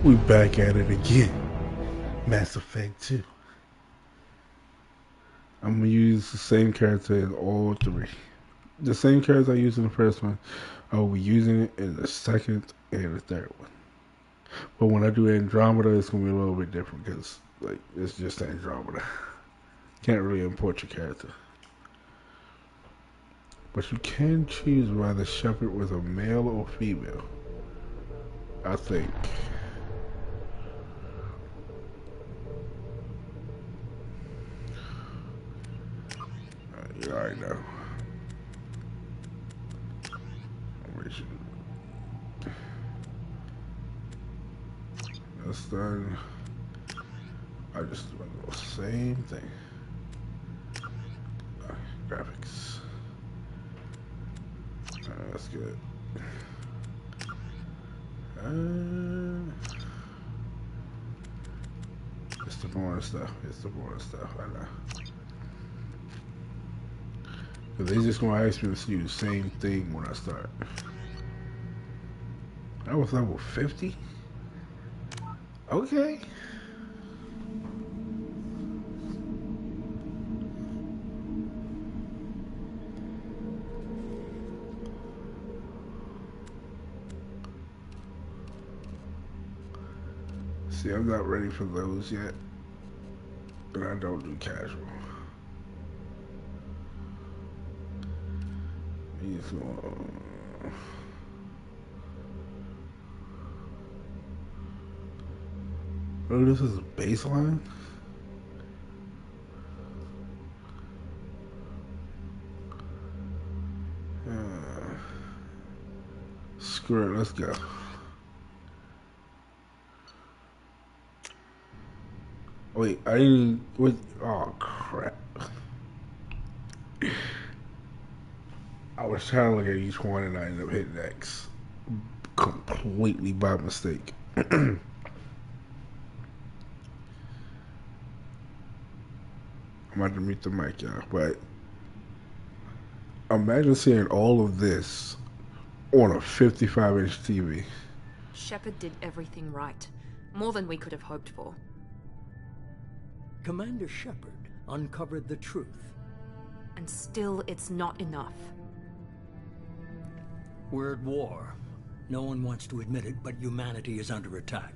We back at it again. Mass Effect 2. I'm gonna use the same character in all three. The same character I used in the first one, I will be using it in the second and the third one. But when I do Andromeda, it's gonna be a little bit different because like it's just Andromeda. Can't really import your character. But you can choose whether Shepard was a male or female. I think. You already know. That's done. I just do the same thing. Graphics. That's good. It's the boring stuff. It's the boring stuff. I know. Because they just gonna ask me to do the same thing when I start. I was level 50? Okay. See, I'm not ready for those yet. And I don't do casual. Oh, this is a baseline? Screw it, let's go. Wait, I didn't... Wait, oh, crap. I was trying to look at each one and I ended up hitting X. Completely by mistake. I'm about to mute the mic, y'all, but imagine seeing all of this on a 55-inch TV. Shepard did everything right. More than we could have hoped for. Commander Shepard uncovered the truth. And still, it's not enough. We're at war. No one wants to admit it, but humanity is under attack.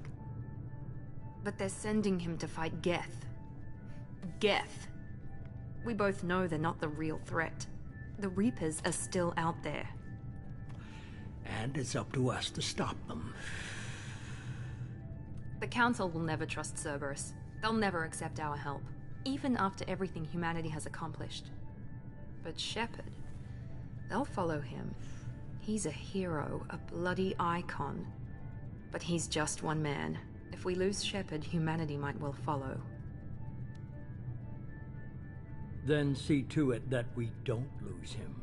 But they're sending him to fight Geth. Geth. We both know they're not the real threat. The Reapers are still out there. And it's up to us to stop them. The Council will never trust Cerberus. They'll never accept our help, even after everything humanity has accomplished. But Shepard, they'll follow him. He's a hero, a bloody icon. But he's just one man. If we lose Shepard, humanity might well follow. Then see to it that we don't lose him.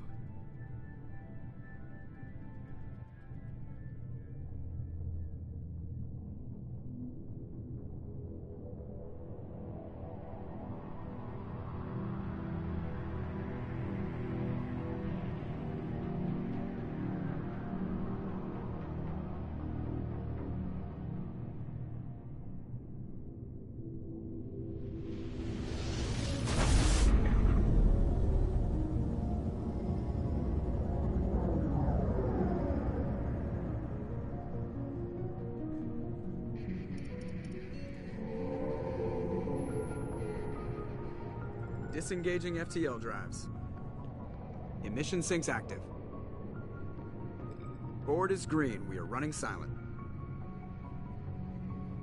Disengaging FTL drives. Emission sinks active. Board is green. We are running silent.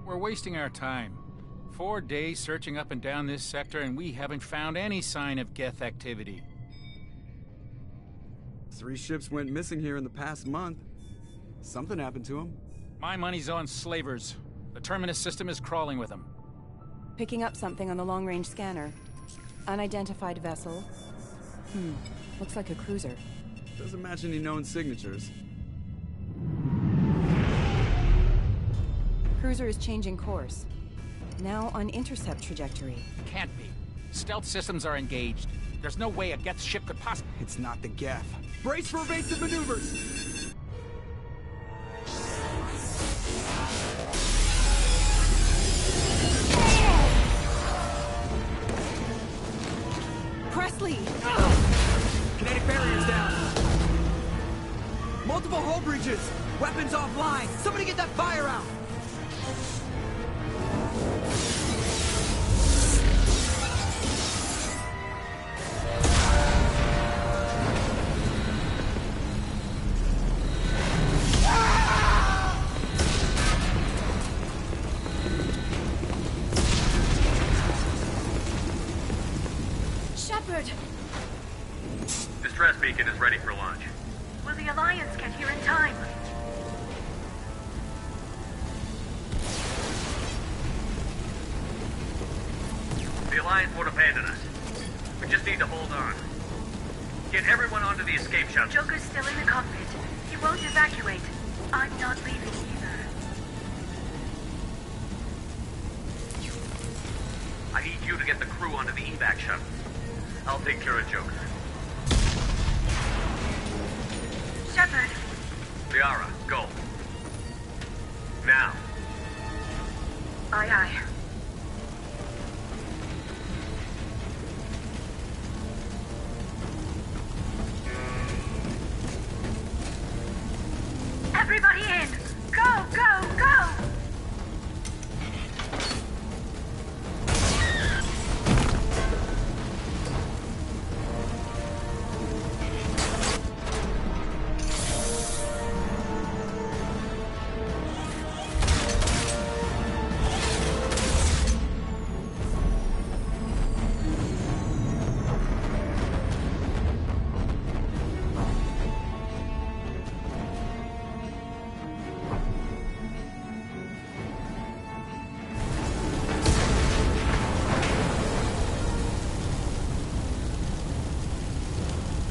We're wasting our time. 4 days searching up and down this sector, and we haven't found any sign of Geth activity. 3 ships went missing here in the past month. Something happened to them. My money's on slavers. The Terminus system is crawling with them. Picking up something on the long-range scanner. Unidentified vessel. Looks like a cruiser. Doesn't match any known signatures. Cruiser is changing course. Now on intercept trajectory. Can't be. Stealth systems are engaged. There's no way a Geth ship could possibly... It's not the Geth. Brace for evasive maneuvers! Multiple hull breaches! Weapons offline! Somebody get that fire out! Shepard! Distress beacon is ready for launch. Will the Alliance get here in time? The Alliance won't abandon us. We just need to hold on. Get everyone onto the escape shuttle. Joker's still in the cockpit. He won't evacuate. I'm not leaving either. I need you to get the crew onto the evac shuttle. I'll take care of Joker. Shepard! Liara, go. Now. Aye, aye. Everybody in! Go, go, go!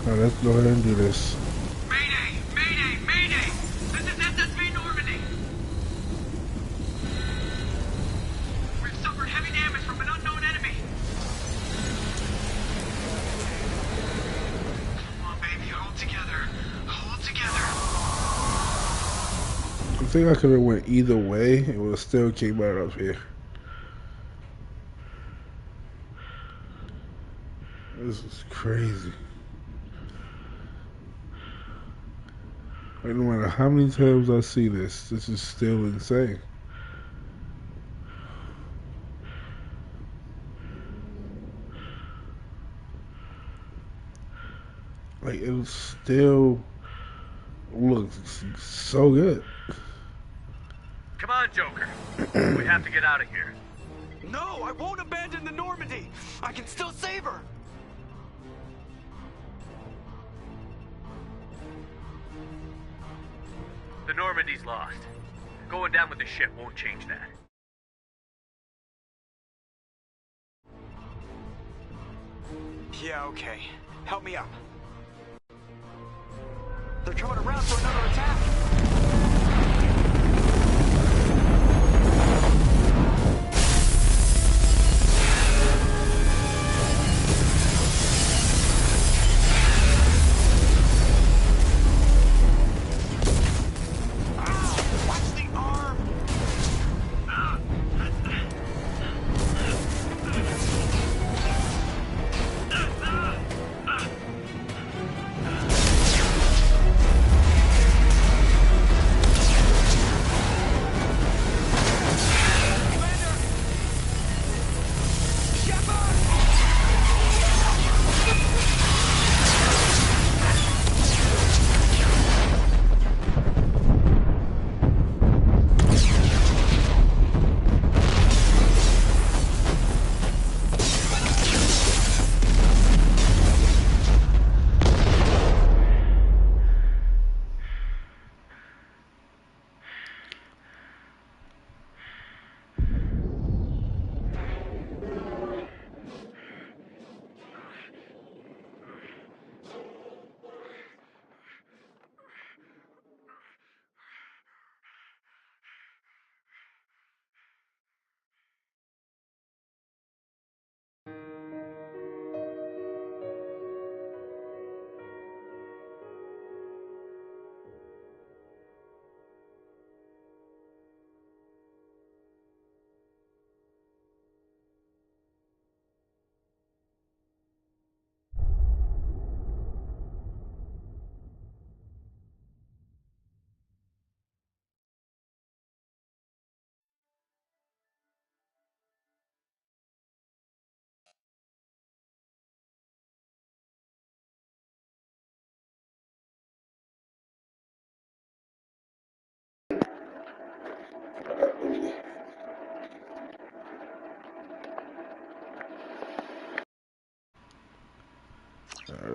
Alright, let's go ahead and do this. Mayday! Mayday! Mayday! This is SSV Normandy! We've suffered heavy damage from an unknown enemy. Come on, baby, hold together. Hold together. I think I could have went either way. It would have still came out up here. This is crazy. Like, no matter how many times I see this is still insane. Like, it still looks so good. Come on, Joker. We have to get out of here. No, I won't abandon the Normandy! I can still save her! The Normandy's lost. Going down with the ship won't change that. Yeah, okay. Help me up. They're coming around for another attack!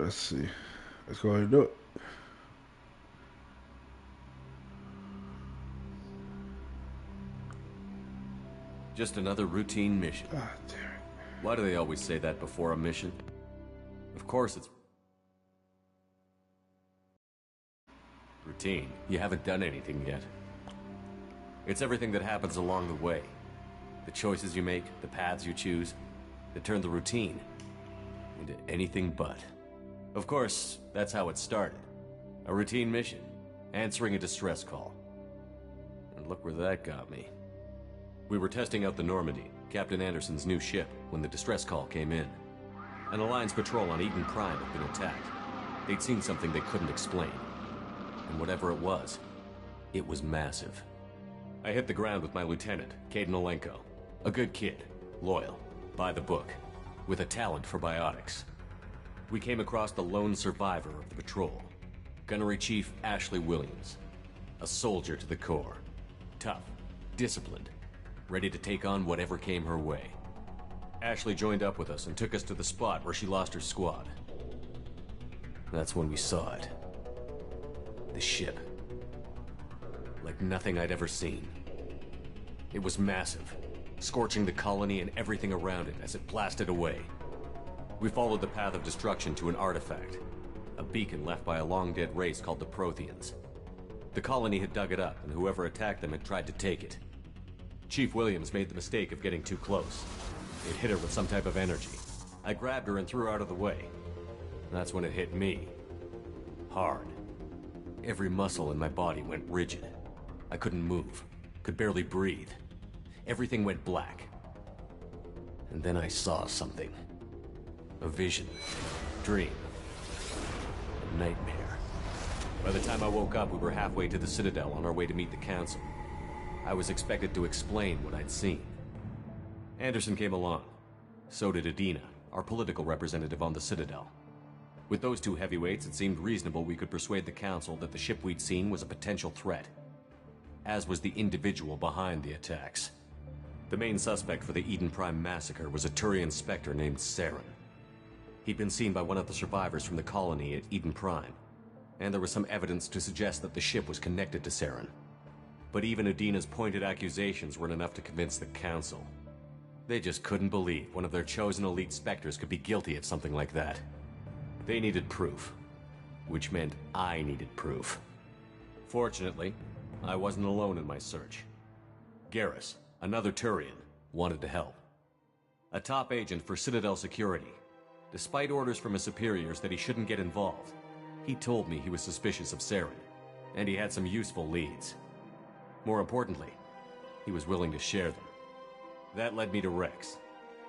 let's see. Let's go ahead and do it. Just another routine mission. God damn it. Why do they always say that before a mission? Of course it's routine. You haven't done anything yet. It's everything that happens along the way. The choices you make, the paths you choose, that turn the routine into anything but. Of course, that's how it started. A routine mission, answering a distress call. And look where that got me. We were testing out the Normandy, Captain Anderson's new ship, when the distress call came in. An Alliance patrol on Eden Prime had been attacked. They'd seen something they couldn't explain. And whatever it was massive. I hit the ground with my lieutenant, Caden Olenko. A good kid, loyal, by the book, with a talent for biotics. We came across the lone survivor of the patrol, Gunnery Chief Ashley Williams. A soldier to the core. Tough, disciplined, ready to take on whatever came her way. Ashley joined up with us and took us to the spot where she lost her squad. That's when we saw it. The ship. Like nothing I'd ever seen. It was massive, scorching the colony and everything around it as it blasted away. We followed the path of destruction to an artifact, a beacon left by a long-dead race called the Protheans. The colony had dug it up, and whoever attacked them had tried to take it. Chief Williams made the mistake of getting too close. It hit her with some type of energy. I grabbed her and threw her out of the way. That's when it hit me. Hard. Every muscle in my body went rigid. I couldn't move, could barely breathe. Everything went black. And then I saw something. A vision. Dream. A nightmare. By the time I woke up, we were halfway to the Citadel on our way to meet the Council. I was expected to explain what I'd seen. Anderson came along. So did Adina, our political representative on the Citadel. With those two heavyweights, it seemed reasonable we could persuade the Council that the ship we'd seen was a potential threat. As was the individual behind the attacks. The main suspect for the Eden Prime massacre was a Turian Spectre named Saren. He'd been seen by one of the survivors from the colony at Eden Prime, and there was some evidence to suggest that the ship was connected to Saren. But even Adina's pointed accusations weren't enough to convince the Council. They just couldn't believe one of their chosen elite Spectres could be guilty of something like that. They needed proof, which meant I needed proof. Fortunately, I wasn't alone in my search. Garrus, another Turian, wanted to help. A top agent for Citadel Security. Despite orders from his superiors that he shouldn't get involved, he told me he was suspicious of Saren, and he had some useful leads. More importantly, he was willing to share them. That led me to Rex,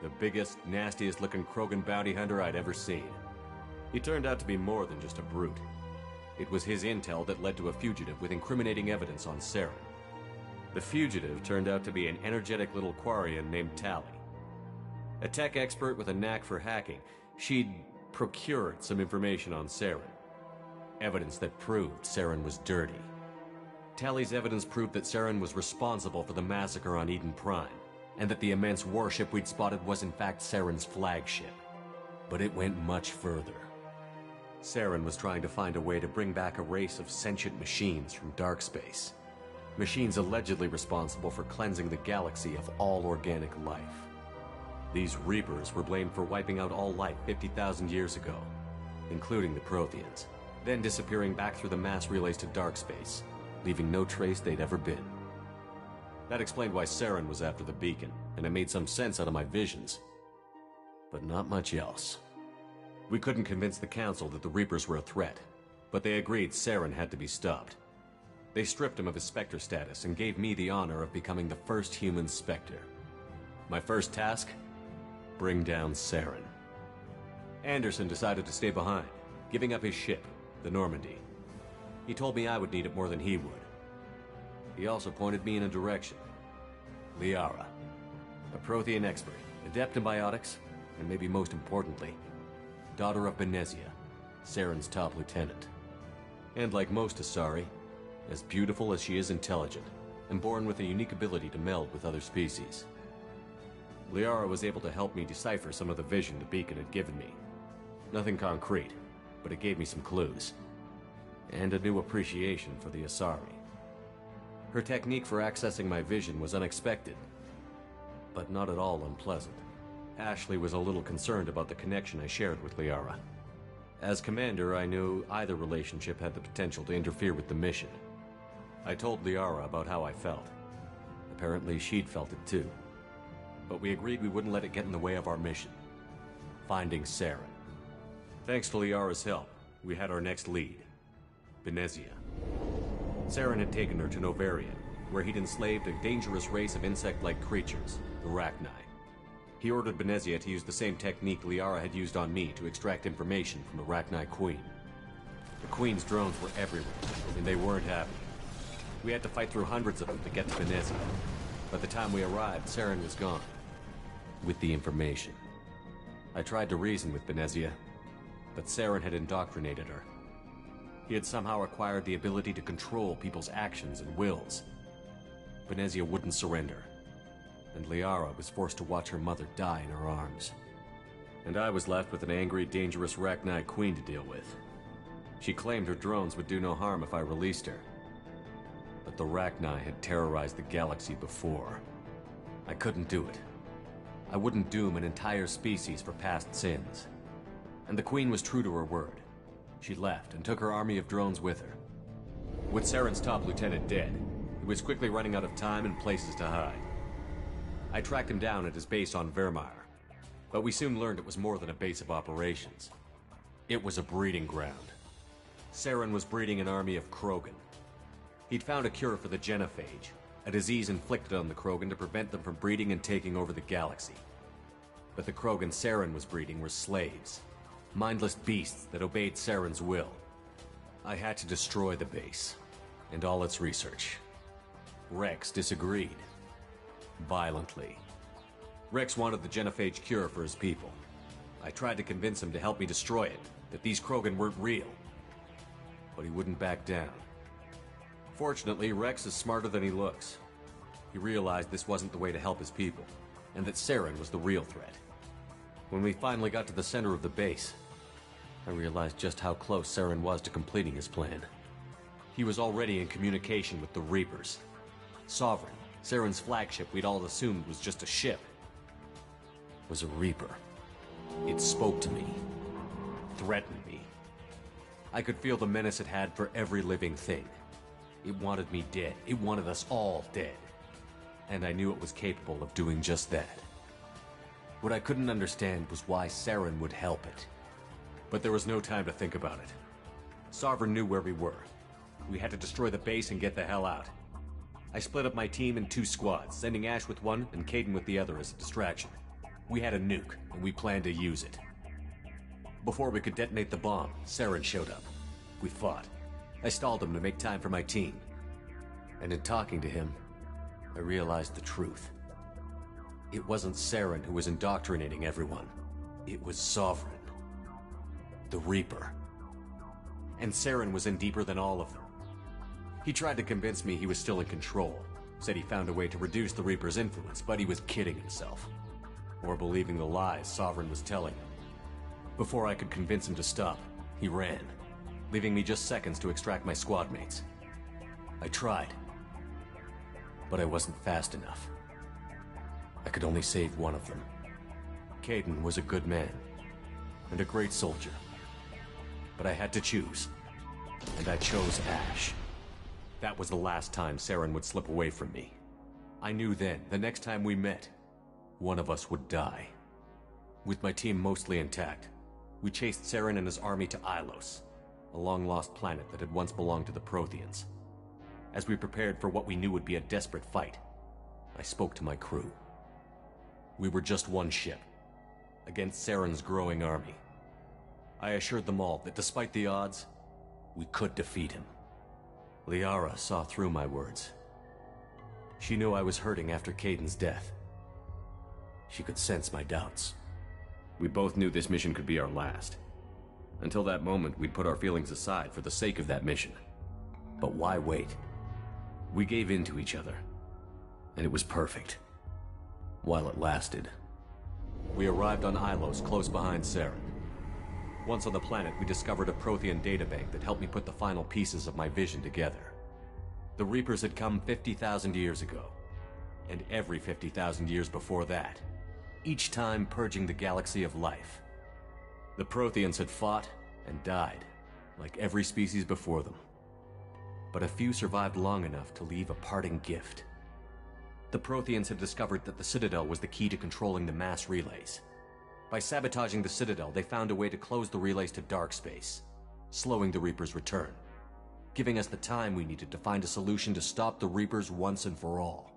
the biggest, nastiest looking Krogan bounty hunter I'd ever seen. He turned out to be more than just a brute. It was his intel that led to a fugitive with incriminating evidence on Saren. The fugitive turned out to be an energetic little Quarian named Tally. A tech expert with a knack for hacking, she'd procured some information on Saren. Evidence that proved Saren was dirty. Tally's evidence proved that Saren was responsible for the massacre on Eden Prime, and that the immense warship we'd spotted was in fact Saren's flagship. But it went much further. Saren was trying to find a way to bring back a race of sentient machines from dark space. Machines allegedly responsible for cleansing the galaxy of all organic life. These Reapers were blamed for wiping out all life 50,000 years ago, including the Protheans, then disappearing back through the mass relays to dark space, leaving no trace they'd ever been. That explained why Saren was after the beacon, and it made some sense out of my visions. But not much else. We couldn't convince the Council that the Reapers were a threat, but they agreed Saren had to be stopped. They stripped him of his Spectre status and gave me the honor of becoming the first human Spectre. My first task? Bring down Saren. Anderson decided to stay behind, giving up his ship, the Normandy. He told me I would need it more than he would. He also pointed me in a direction. Liara, a Prothean expert, adept in biotics, and maybe most importantly, daughter of Benezia, Saren's top lieutenant. And like most Asari, as beautiful as she is intelligent, and born with a unique ability to meld with other species. Liara was able to help me decipher some of the vision the beacon had given me. Nothing concrete, but it gave me some clues. And a new appreciation for the Asari. Her technique for accessing my vision was unexpected, but not at all unpleasant. Ashley was a little concerned about the connection I shared with Liara. As commander, I knew either relationship had the potential to interfere with the mission. I told Liara about how I felt. Apparently, she'd felt it too. But we agreed we wouldn't let it get in the way of our mission. Finding Saren. Thanks to Liara's help, we had our next lead. Benezia. Saren had taken her to Novarian, where he'd enslaved a dangerous race of insect-like creatures, the Rachni. He ordered Benezia to use the same technique Liara had used on me to extract information from the Rachni Queen. The Queen's drones were everywhere, and they weren't happy. We had to fight through hundreds of them to get to Benezia. By the time we arrived, Saren was gone. With the information. I tried to reason with Benezia, but Saren had indoctrinated her. He had somehow acquired the ability to control people's actions and wills. Benezia wouldn't surrender, and Liara was forced to watch her mother die in her arms. And I was left with an angry, dangerous Rachni Queen to deal with. She claimed her drones would do no harm if I released her. But the Rachni had terrorized the galaxy before. I couldn't do it. I wouldn't doom an entire species for past sins. And the Queen was true to her word. She left and took her army of drones with her. With Saren's top lieutenant dead, he was quickly running out of time and places to hide. I tracked him down at his base on Vermeer, but we soon learned it was more than a base of operations. It was a breeding ground. Saren was breeding an army of Krogan. He'd found a cure for the genophage, a disease inflicted on the Krogan to prevent them from breeding and taking over the galaxy. But the Krogan Saren was breeding were slaves, mindless beasts that obeyed Saren's will. I had to destroy the base, and all its research. Rex disagreed. Violently. Rex wanted the genophage cure for his people. I tried to convince him to help me destroy it, that these Krogan weren't real. But he wouldn't back down. Fortunately, Rex is smarter than he looks. He realized this wasn't the way to help his people, and that Saren was the real threat. When we finally got to the center of the base, I realized just how close Saren was to completing his plan. He was already in communication with the Reapers. Sovereign, Saren's flagship we'd all assumed was just a ship, was a Reaper. It spoke to me, threatened me. I could feel the menace it had for every living thing. It wanted me dead. It wanted us all dead. And I knew it was capable of doing just that. What I couldn't understand was why Saren would help it. But there was no time to think about it. Sovereign knew where we were. We had to destroy the base and get the hell out. I split up my team in 2 squads, sending Ash with one and Kaidan with the other as a distraction. We had a nuke, and we planned to use it. Before we could detonate the bomb, Saren showed up. We fought. I stalled him to make time for my team. And in talking to him, I realized the truth. It wasn't Saren who was indoctrinating everyone. It was Sovereign. The Reaper. And Saren was in deeper than all of them. He tried to convince me he was still in control. Said he found a way to reduce the Reaper's influence, but he was kidding himself. Or believing the lies Sovereign was telling him. Before I could convince him to stop, he ran, leaving me just seconds to extract my squad mates. I tried, but I wasn't fast enough. I could only save one of them. Kaidan was a good man, and a great soldier. But I had to choose, and I chose Ash. That was the last time Saren would slip away from me. I knew then, the next time we met, one of us would die. With my team mostly intact, we chased Saren and his army to Ilos, a long-lost planet that had once belonged to the Protheans. As we prepared for what we knew would be a desperate fight, I spoke to my crew. We were just one ship, against Saren's growing army. I assured them all that despite the odds, we could defeat him. Liara saw through my words. She knew I was hurting after Kaidan's death. She could sense my doubts. We both knew this mission could be our last. Until that moment, we'd put our feelings aside for the sake of that mission. But why wait? We gave in to each other, and it was perfect. While it lasted. We arrived on Ilos, close behind Saren. Once on the planet, we discovered a Prothean databank that helped me put the final pieces of my vision together. The Reapers had come 50,000 years ago, and every 50,000 years before that, each time purging the galaxy of life. The Protheans had fought and died, like every species before them. But a few survived long enough to leave a parting gift. The Protheans had discovered that the Citadel was the key to controlling the mass relays. By sabotaging the Citadel, they found a way to close the relays to dark space, slowing the Reapers' return, giving us the time we needed to find a solution to stop the Reapers once and for all.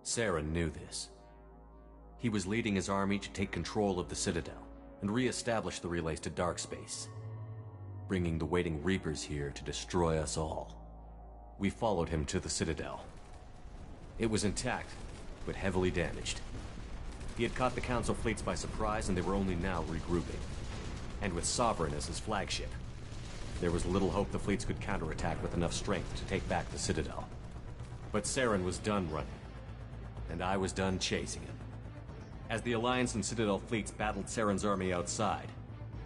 Saren knew this. He was leading his army to take control of the Citadel and re-establish the relays to dark space, bringing the waiting Reapers here to destroy us all. We followed him to the Citadel. It was intact, but heavily damaged. He had caught the Council fleets by surprise, and they were only now regrouping. And with Sovereign as his flagship, there was little hope the fleets could counterattack with enough strength to take back the Citadel. But Saren was done running, and I was done chasing him. As the Alliance and Citadel fleets battled Saren's army outside,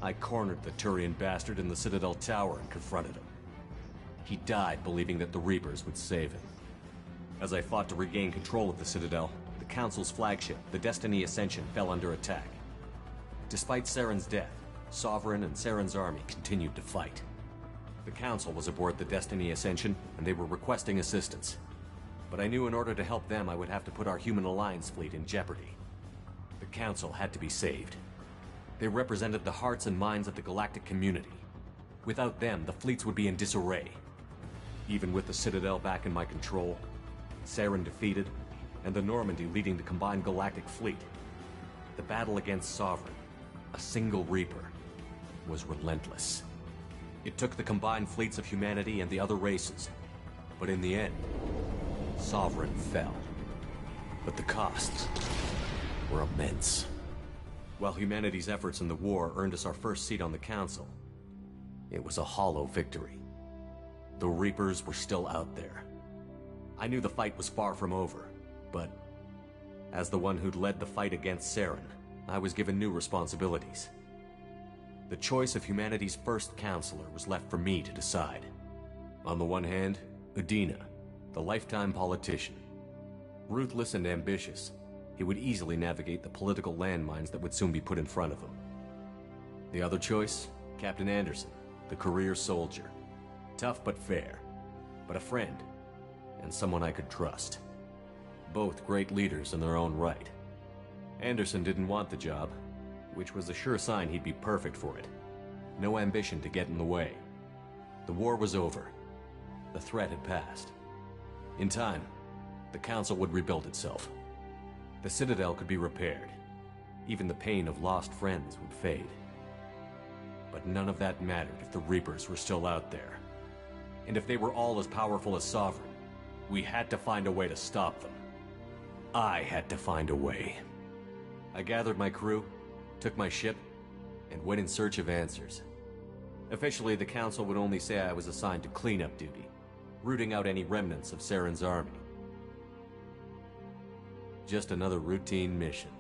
I cornered the Turian bastard in the Citadel tower and confronted him. He died believing that the Reapers would save him. As I fought to regain control of the Citadel, the Council's flagship, the Destiny Ascension, fell under attack. Despite Saren's death, Sovereign and Saren's army continued to fight. The Council was aboard the Destiny Ascension, and they were requesting assistance. But I knew in order to help them, I would have to put our human Alliance fleet in jeopardy. The Council had to be saved. They represented the hearts and minds of the galactic community. Without them, the fleets would be in disarray. Even with the Citadel back in my control, Saren defeated, and the Normandy leading the combined galactic fleet, the battle against Sovereign, a single Reaper, was relentless. It took the combined fleets of humanity and the other races, but in the end, Sovereign fell. But the costs were immense. While humanity's efforts in the war earned us our first seat on the Council, it was a hollow victory. The Reapers were still out there. I knew the fight was far from over, but as the one who'd led the fight against Saren, I was given new responsibilities. The choice of humanity's first counselor was left for me to decide. On the one hand, Udina, the lifetime politician. Ruthless and ambitious, he would easily navigate the political landmines that would soon be put in front of him. The other choice, Captain Anderson, the career soldier. Tough but fair, but a friend, and someone I could trust. Both great leaders in their own right. Anderson didn't want the job, which was a sure sign he'd be perfect for it. No ambition to get in the way. The war was over. The threat had passed. In time, the Council would rebuild itself. The Citadel could be repaired. Even the pain of lost friends would fade. But none of that mattered if the Reapers were still out there. And if they were all as powerful as Sovereign, we had to find a way to stop them. I had to find a way. I gathered my crew, took my ship, and went in search of answers. Officially, the Council would only say I was assigned to cleanup duty, rooting out any remnants of Saren's army. Just another routine mission.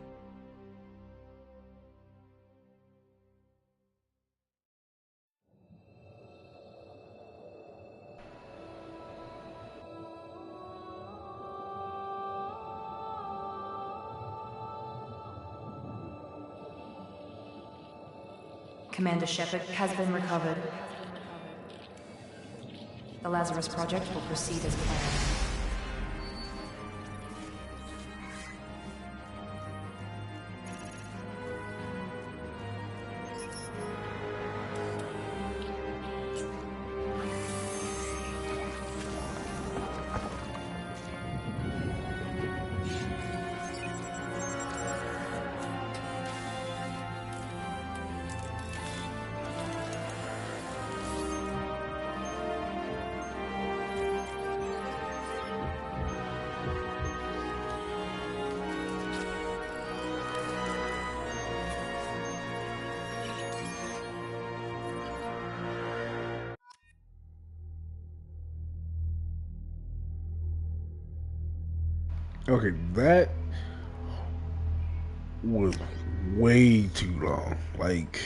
Commander Shepard has been recovered. The Lazarus Project will proceed as planned. Okay, that was way too long. Like,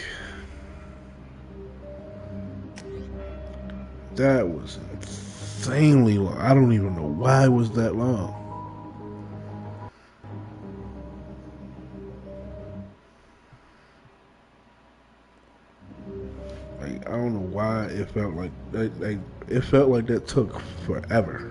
That was insanely long. I don't even know why it was that long. Like, I don't know why it felt like that. Like, it felt like that took forever.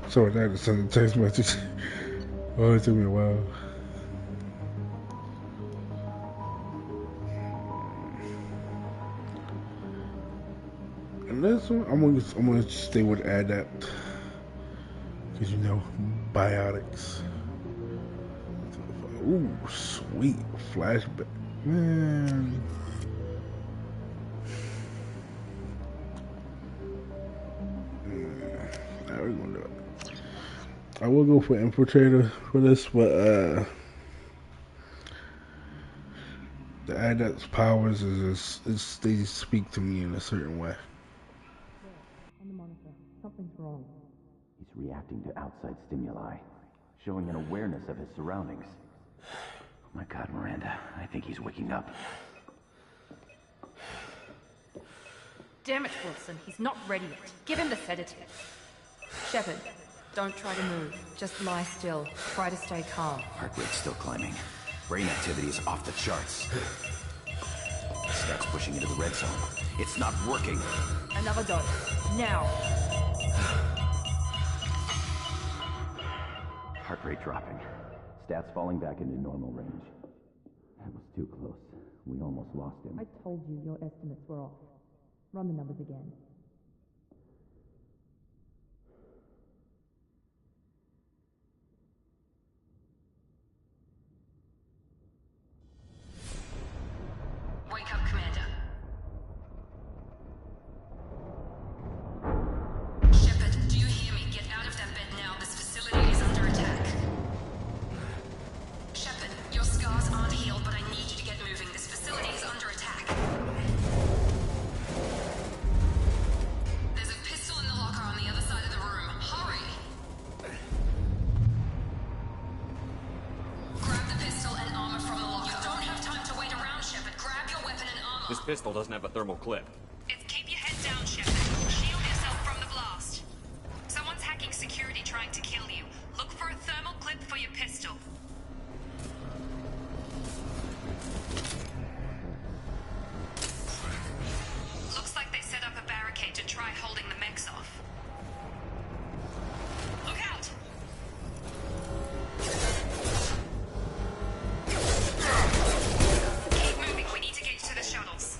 Sorry, I had to send a text message. Oh, it took me a while. And this one, I'm gonna stay with adapt, cause you know, biotics. Ooh, sweet flashback, man. Now we're gonna do it. I will go for infiltrator for this, but the adapt's powers is they speak to me in a certain way. On the monitor, something's wrong. He's reacting to outside stimuli, showing an awareness of his surroundings. Oh my God, Miranda, I think he's waking up. Damn it, Wilson, he's not ready yet. Give him the sedative. Shepard, don't try to move. Just lie still. Try to stay calm. Heart rate's still climbing. Brain activity is off the charts. Stats pushing into the red zone. It's not working. Another dose. Now. Heart rate dropping. Stats falling back into normal range. That was too close. We almost lost him. I told you your estimates were off. Run the numbers again. Wake up, Commander. Shepard, do you hear me? Get out of that bed now. This facility is under attack. Shepard, your scars aren't healed, but I need you to get moving. This facility is under attack. There's a pistol in the locker on the other side of the room. Hurry! Grab the pistol and armor from the locker. You don't have time to wait around, Shepard. Grab your weapon and armor. This pistol doesn't have a thermal clip. It's keep your head down, Shepard. Shield yourself from the blast. Someone's hacking security trying to kill you. Look for a thermal clip for your pistol. Looks like they set up a barricade to try holding the mechs off. Look out! Keep moving. We need to get to the shuttles.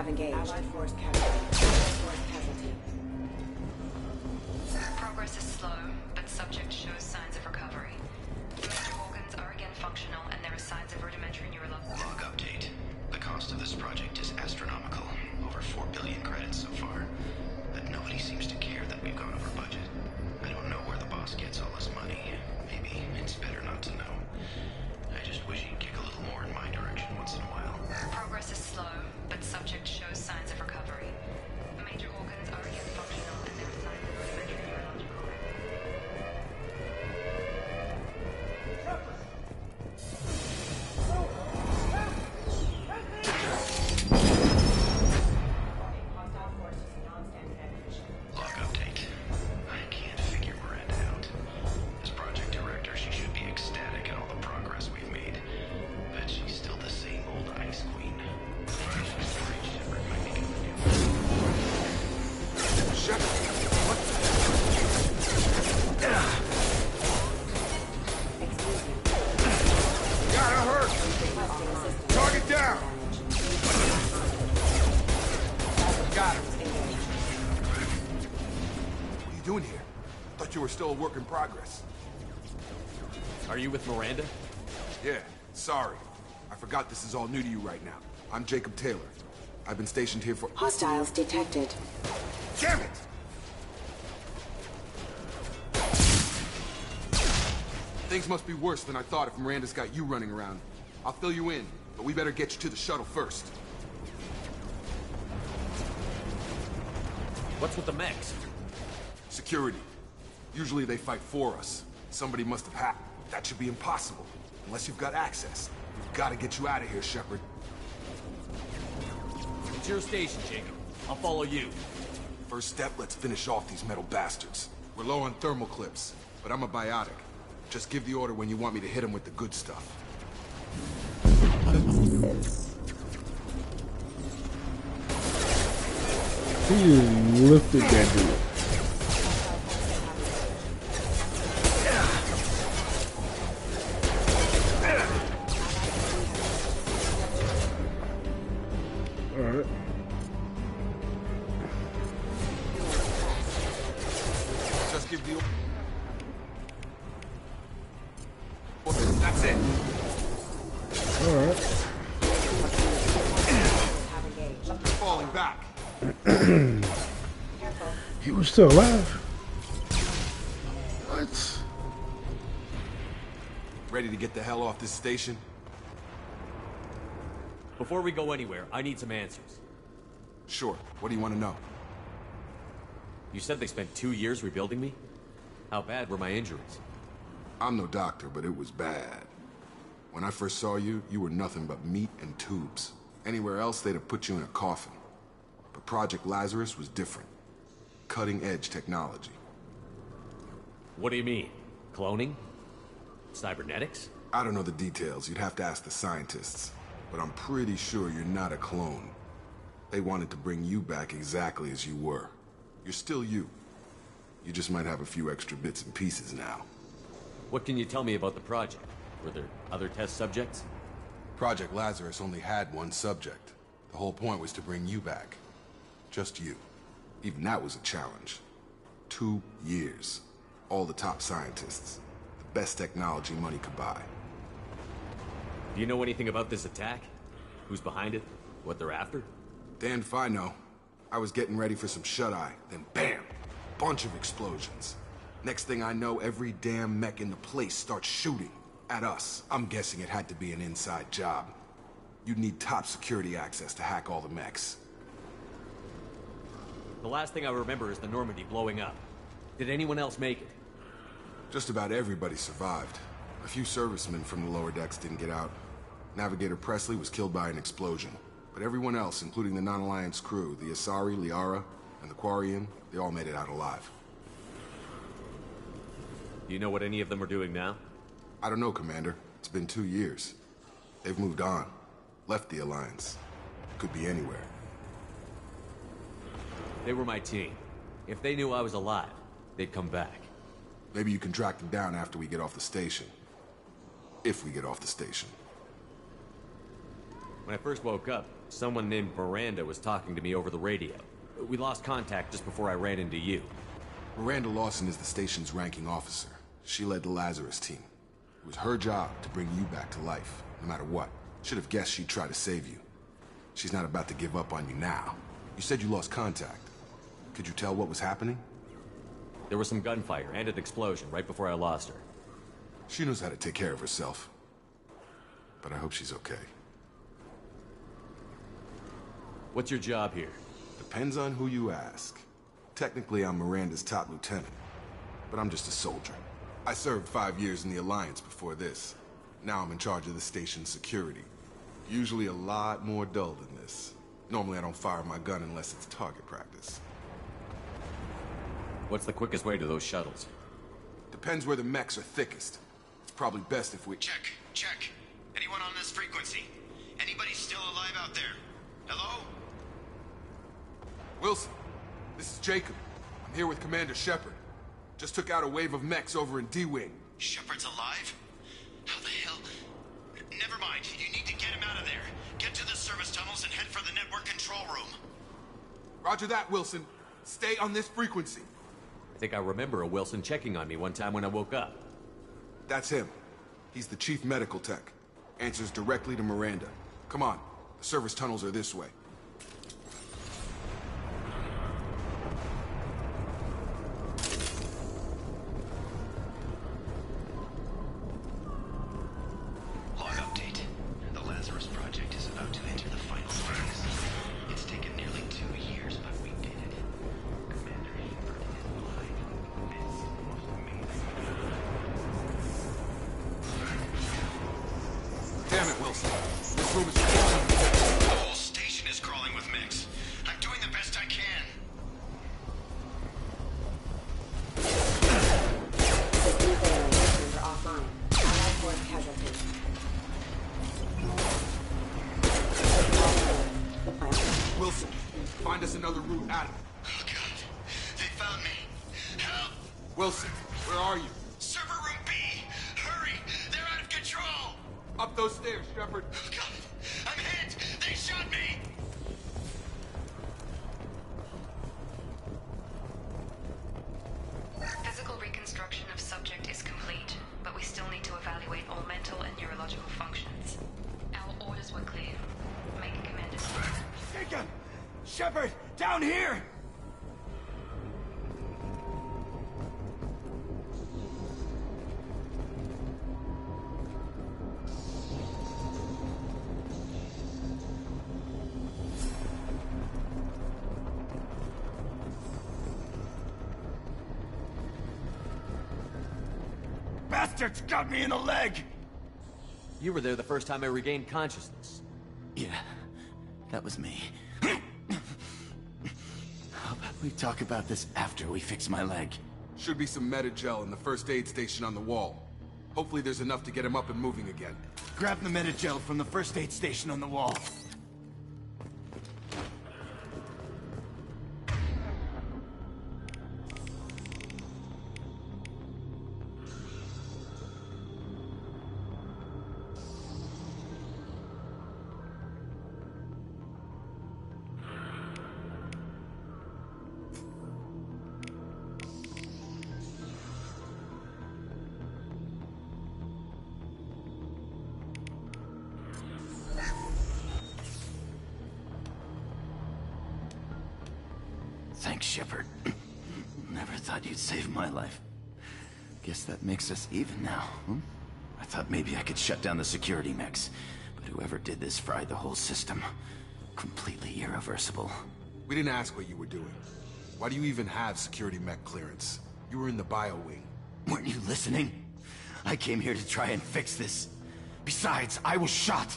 have engaged. Allied force casualty. Progress is slow, but subject shows signs of recovery. Major organs are again functional, and there are signs of rudimentary neurological... Log update. The cost of this project is astronomical. Over 4 billion credits so far. But nobody seems to care that we've gone over budget. I don't know where the boss gets all this money. Maybe it's better not to know. I just wish he'd kick a little more in my direction once in a while. Progress is slow, but subject shows signs of recovery. Major organs are again functional, and there are signs of rudimentary neurological... Log update. I can't figure Miranda out. As project director, she should be ecstatic at all the progress we've made. But she's still the same old ice queen. She's afraid Shepard might be coming in. Shepard! What? Gotta hurt! Target down! Got him. What are you doing here? Thought you were still a work in progress. Are you with Miranda? Yeah, sorry. I forgot this is all new to you right now. I'm Jacob Taylor. I've been stationed here for... Hostiles detected. Damn it! Things must be worse than I thought if Miranda's got you running around. I'll fill you in, but we better get you to the shuttle first. What's with the mechs? Security. Usually they fight for us. Somebody must have hacked. That should be impossible. Unless you've got access. We've got to get you out of here, Shepard. It's your station, Jacob. I'll follow you. First step, let's finish off these metal bastards. We're low on thermal clips, but I'm a biotic. Just give the order when you want me to hit him with the good stuff. He just lifted that dude. Alright. Just give the order. That's it. Alright. Falling back. He was still alive. What? Ready to get the hell off this station? Before we go anywhere, I need some answers. Sure. What do you want to know? You said they spent 2 years rebuilding me? How bad were my injuries? I'm no doctor, but it was bad. When I first saw you, you were nothing but meat and tubes. Anywhere else, they'd have put you in a coffin. But Project Lazarus was different. Cutting-edge technology. What do you mean? Cloning? Cybernetics? I don't know the details. You'd have to ask the scientists. But I'm pretty sure you're not a clone. They wanted to bring you back exactly as you were. You're still you. You just might have a few extra bits and pieces now. What can you tell me about the project? Were there other test subjects? Project Lazarus only had one subject. The whole point was to bring you back. Just you. Even that was a challenge. 2 years. All the top scientists. The best technology money could buy. Do you know anything about this attack? Who's behind it? What they're after? Damned if I know. I was getting ready for some shut-eye, then bam! Bunch of explosions. Next thing I know, every damn mech in the place starts shooting. At us. I'm guessing it had to be an inside job. You'd need top security access to hack all the mechs. The last thing I remember is the Normandy blowing up. Did anyone else make it? Just about everybody survived. A few servicemen from the lower decks didn't get out. Navigator Presley was killed by an explosion. But everyone else, including the non-Alliance crew, the Asari, Liara, and the Quarian, they all made it out alive. Do you know what any of them are doing now? I don't know, Commander. It's been 2 years. They've moved on. Left the Alliance. Could be anywhere. They were my team. If they knew I was alive, they'd come back. Maybe you can track them down after we get off the station. If we get off the station. When I first woke up, someone named Miranda was talking to me over the radio. We lost contact just before I ran into you. Miranda Lawson is the station's ranking officer. She led the Lazarus team. It was her job to bring you back to life, no matter what. Should have guessed she'd try to save you. She's not about to give up on you now. You said you lost contact. Could you tell what was happening? There was some gunfire and an explosion right before I lost her. She knows how to take care of herself. But I hope she's okay. What's your job here? Depends on who you ask. Technically, I'm Miranda's top lieutenant. But I'm just a soldier. I served 5 years in the Alliance before this. Now I'm in charge of the station's security. Usually a lot more dull than this. Normally I don't fire my gun unless it's target practice. What's the quickest way to those shuttles? Depends where the mechs are thickest. It's probably best if we... Check. Anyone on this frequency? Anybody still alive out there? Hello? Wilson, this is Jacob. I'm here with Commander Shepard. Just took out a wave of mechs over in D-Wing. Shepard's alive? How the hell? Never mind. You need to get him out of there. Get to the service tunnels and head for the network control room. Roger that, Wilson. Stay on this frequency. I think I remember a Wilson checking on me one time when I woke up. That's him. He's the chief medical tech. Answers directly to Miranda. Come on. The service tunnels are this way. Log update. The Lazarus project is about to enter the final phase. It's taken nearly 2 years, but we did it. Commander Shepard is alive. This is the most amazing. Damn it, Wilson. This room is... The whole station is crawling with mechs. I'm doing the best I can. Wilson, find us another route out of it. Oh, God. They found me. Help! Wilson, where are you? Server room B! Hurry! They're out of control! Up those stairs, Shepard. Oh, God! I'm hit! They shot me! Physical reconstruction of subject is complete, but we still need to evaluate all mental and neurological functions. Our orders were clear. Make Commander Jacob! Shepard! Down here! Bastards got me in the leg! You were there the first time I regained consciousness. Yeah, that was me. How about we talk about this after we fix my leg? Should be some Medi-gel in the first aid station on the wall. Hopefully there's enough to get him up and moving again. Grab the Medi-gel from the first aid station on the wall. Thanks, Shepard. Never thought you'd save my life. Guess that makes us even now, hmm? I thought maybe I could shut down the security mechs, but whoever did this fried the whole system. Completely irreversible. We didn't ask what you were doing. Why do you even have security mech clearance? You were in the bio wing. Weren't you listening? I came here to try and fix this. Besides, I was shot.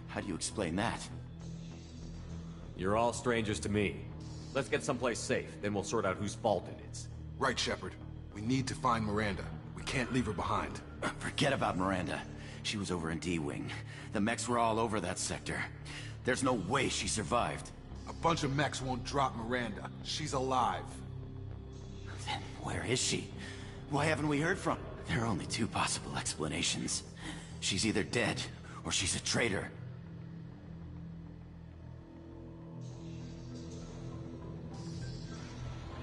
How do you explain that? You're all strangers to me. Let's get someplace safe, then we'll sort out whose fault it is. Right, Shepard. We need to find Miranda. We can't leave her behind. Forget about Miranda. She was over in D-Wing. The mechs were all over that sector. There's no way she survived. A bunch of mechs won't drop Miranda. She's alive. Then where is she? Why haven't we heard from her? There are only two possible explanations. She's either dead, or she's a traitor.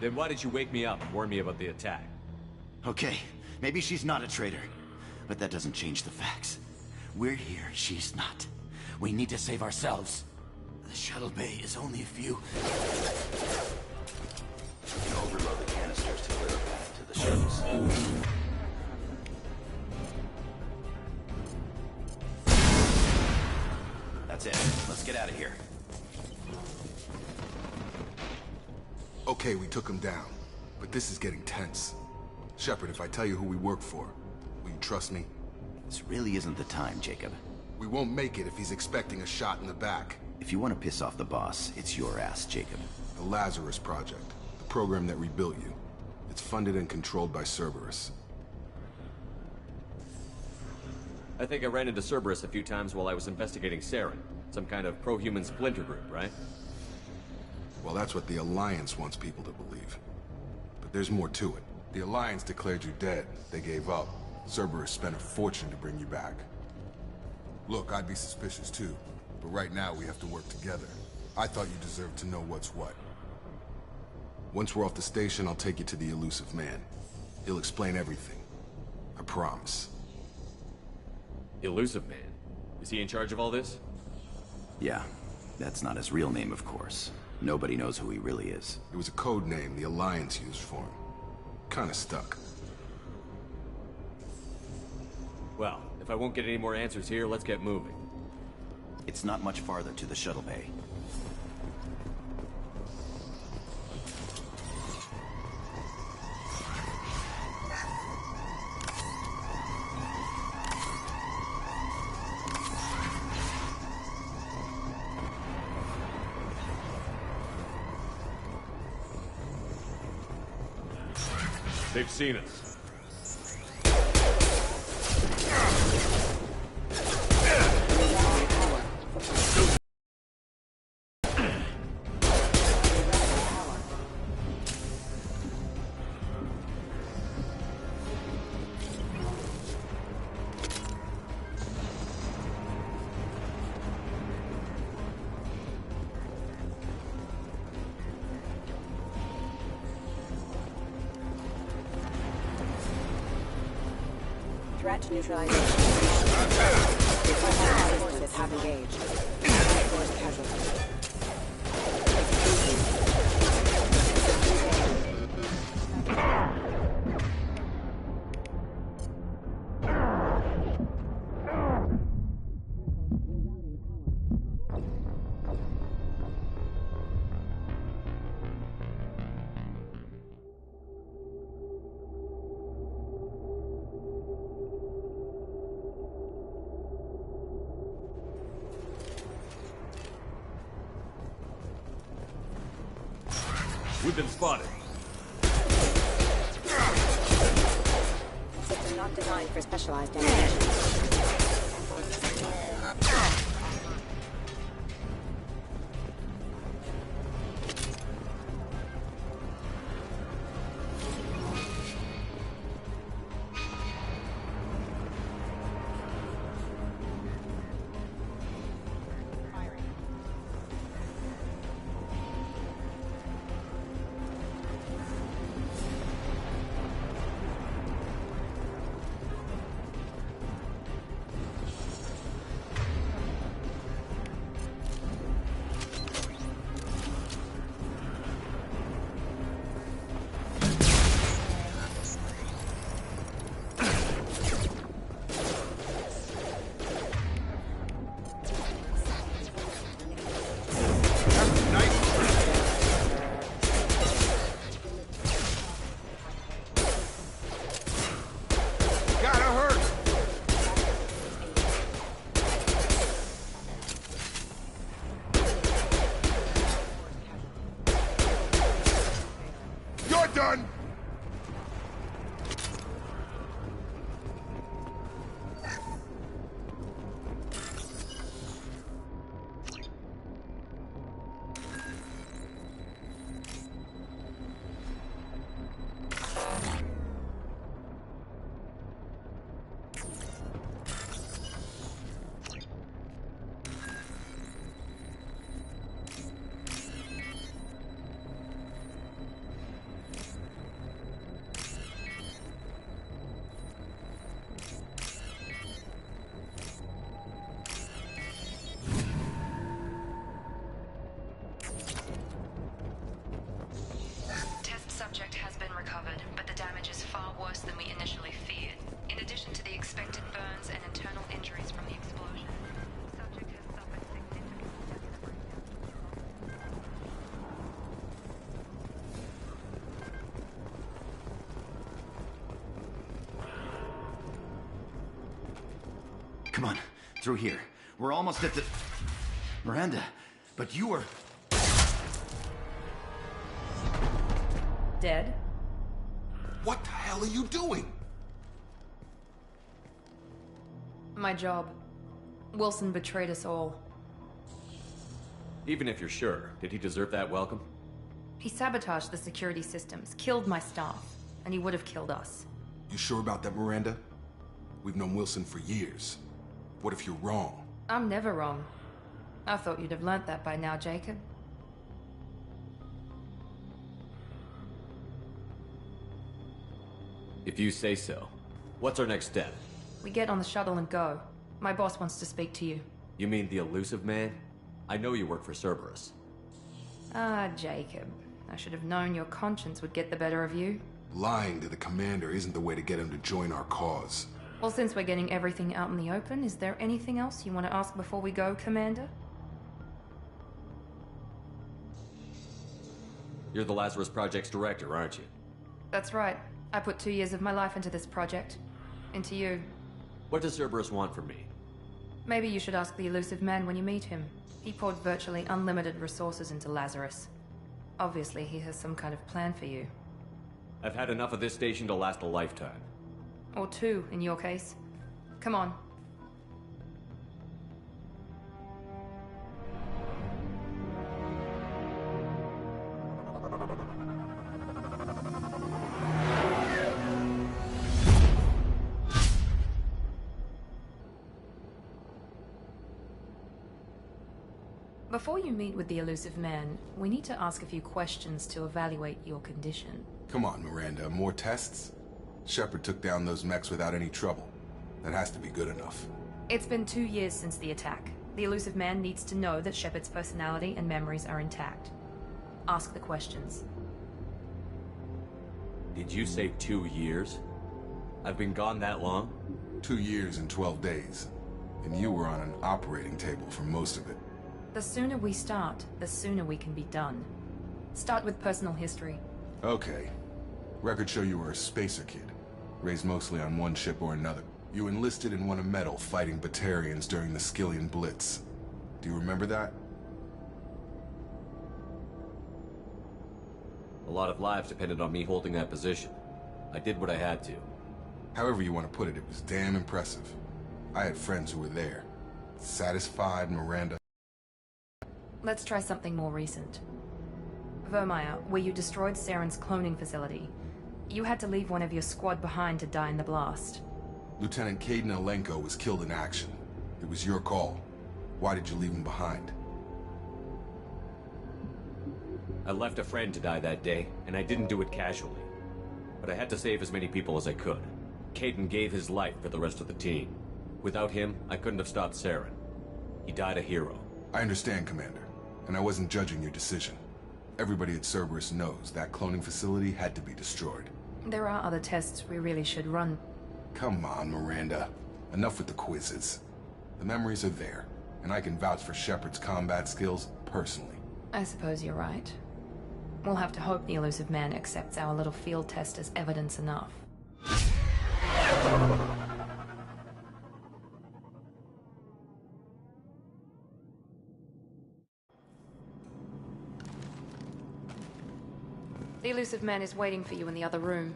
Then why did you wake me up and warn me about the attack? Okay, maybe she's not a traitor, but that doesn't change the facts. We're here, she's not. We need to save ourselves. The shuttle bay is only a few... Overload the canisters to clear a path to the shuttles. That's it. Let's get out of here. Okay, we took him down, but this is getting tense. Shepard, if I tell you who we work for, will you trust me? This really isn't the time, Jacob. We won't make it if he's expecting a shot in the back. If you want to piss off the boss, it's your ass, Jacob. The Lazarus Project, the program that rebuilt you. It's funded and controlled by Cerberus. I think I ran into Cerberus a few times while I was investigating Saren. Some kind of pro-human splinter group, right? Well, that's what the Alliance wants people to believe. But there's more to it. The Alliance declared you dead. They gave up. Cerberus spent a fortune to bring you back. Look, I'd be suspicious too. But right now, we have to work together. I thought you deserved to know what's what. Once we're off the station, I'll take you to the elusive man. He'll explain everything. I promise. Elusive man? Is he in charge of all this? Yeah. That's not his real name, of course. Nobody knows who he really is. It was a code name the Alliance used for him. Kinda stuck. Well, if I won't get any more answers here, let's get moving. It's not much farther to the shuttle bay. They've seen us. Threat neutralization. Forces have engaged. Force casualty. We've been spotted. System not designed for specialized animation. Done! Come on, through here. We're almost at the... Miranda, but you were... Dead? What the hell are you doing? My job. Wilson betrayed us all. Even if you're sure, did he deserve that welcome? He sabotaged the security systems, killed my staff, and he would have killed us. You sure about that, Miranda? We've known Wilson for years. What if you're wrong? I'm never wrong. I thought you'd have learnt that by now, Jacob. If you say so. What's our next step? We get on the shuttle and go. My boss wants to speak to you. You mean the elusive man? I know you work for Cerberus. Ah, Jacob. I should have known your conscience would get the better of you. Lying to the commander isn't the way to get him to join our cause. Well, since we're getting everything out in the open, is there anything else you want to ask before we go, Commander? You're the Lazarus Project's director, aren't you? That's right. I put 2 years of my life into this project. Into you. What does Cerberus want from me? Maybe you should ask the elusive man when you meet him. He poured virtually unlimited resources into Lazarus. Obviously, he has some kind of plan for you. I've had enough of this station to last a lifetime. Or 2, in your case. Come on. Before you meet with the elusive man, we need to ask a few questions to evaluate your condition. Come on, Miranda, more tests? Shepard took down those mechs without any trouble. That has to be good enough. It's been 2 years since the attack. The elusive man needs to know that Shepard's personality and memories are intact. Ask the questions. Did you say 2 years? I've been gone that long? 2 years and 12 days. And you were on an operating table for most of it. The sooner we start, the sooner we can be done. Start with personal history. Okay. Records show you were a spacer kid, raised mostly on one ship or another. You enlisted and won a medal fighting Batarians during the Skillian Blitz. Do you remember that? A lot of lives depended on me holding that position. I did what I had to. However you want to put it, it was damn impressive. I had friends who were there. Satisfied, Miranda. Let's try something more recent. Vermeer, where you destroyed Saren's cloning facility. You had to leave one of your squad behind to die in the blast. Lieutenant Caden Alenko was killed in action. It was your call. Why did you leave him behind? I left a friend to die that day, and I didn't do it casually. But I had to save as many people as I could. Caden gave his life for the rest of the team. Without him, I couldn't have stopped Saren. He died a hero. I understand, Commander. And I wasn't judging your decision. Everybody at Cerberus knows that cloning facility had to be destroyed. There are other tests we really should run. Come on, Miranda. Enough with the quizzes. The memories are there, and I can vouch for Shepard's combat skills personally. I suppose you're right. We'll have to hope the elusive man accepts our little field test as evidence enough. The elusive man is waiting for you in the other room.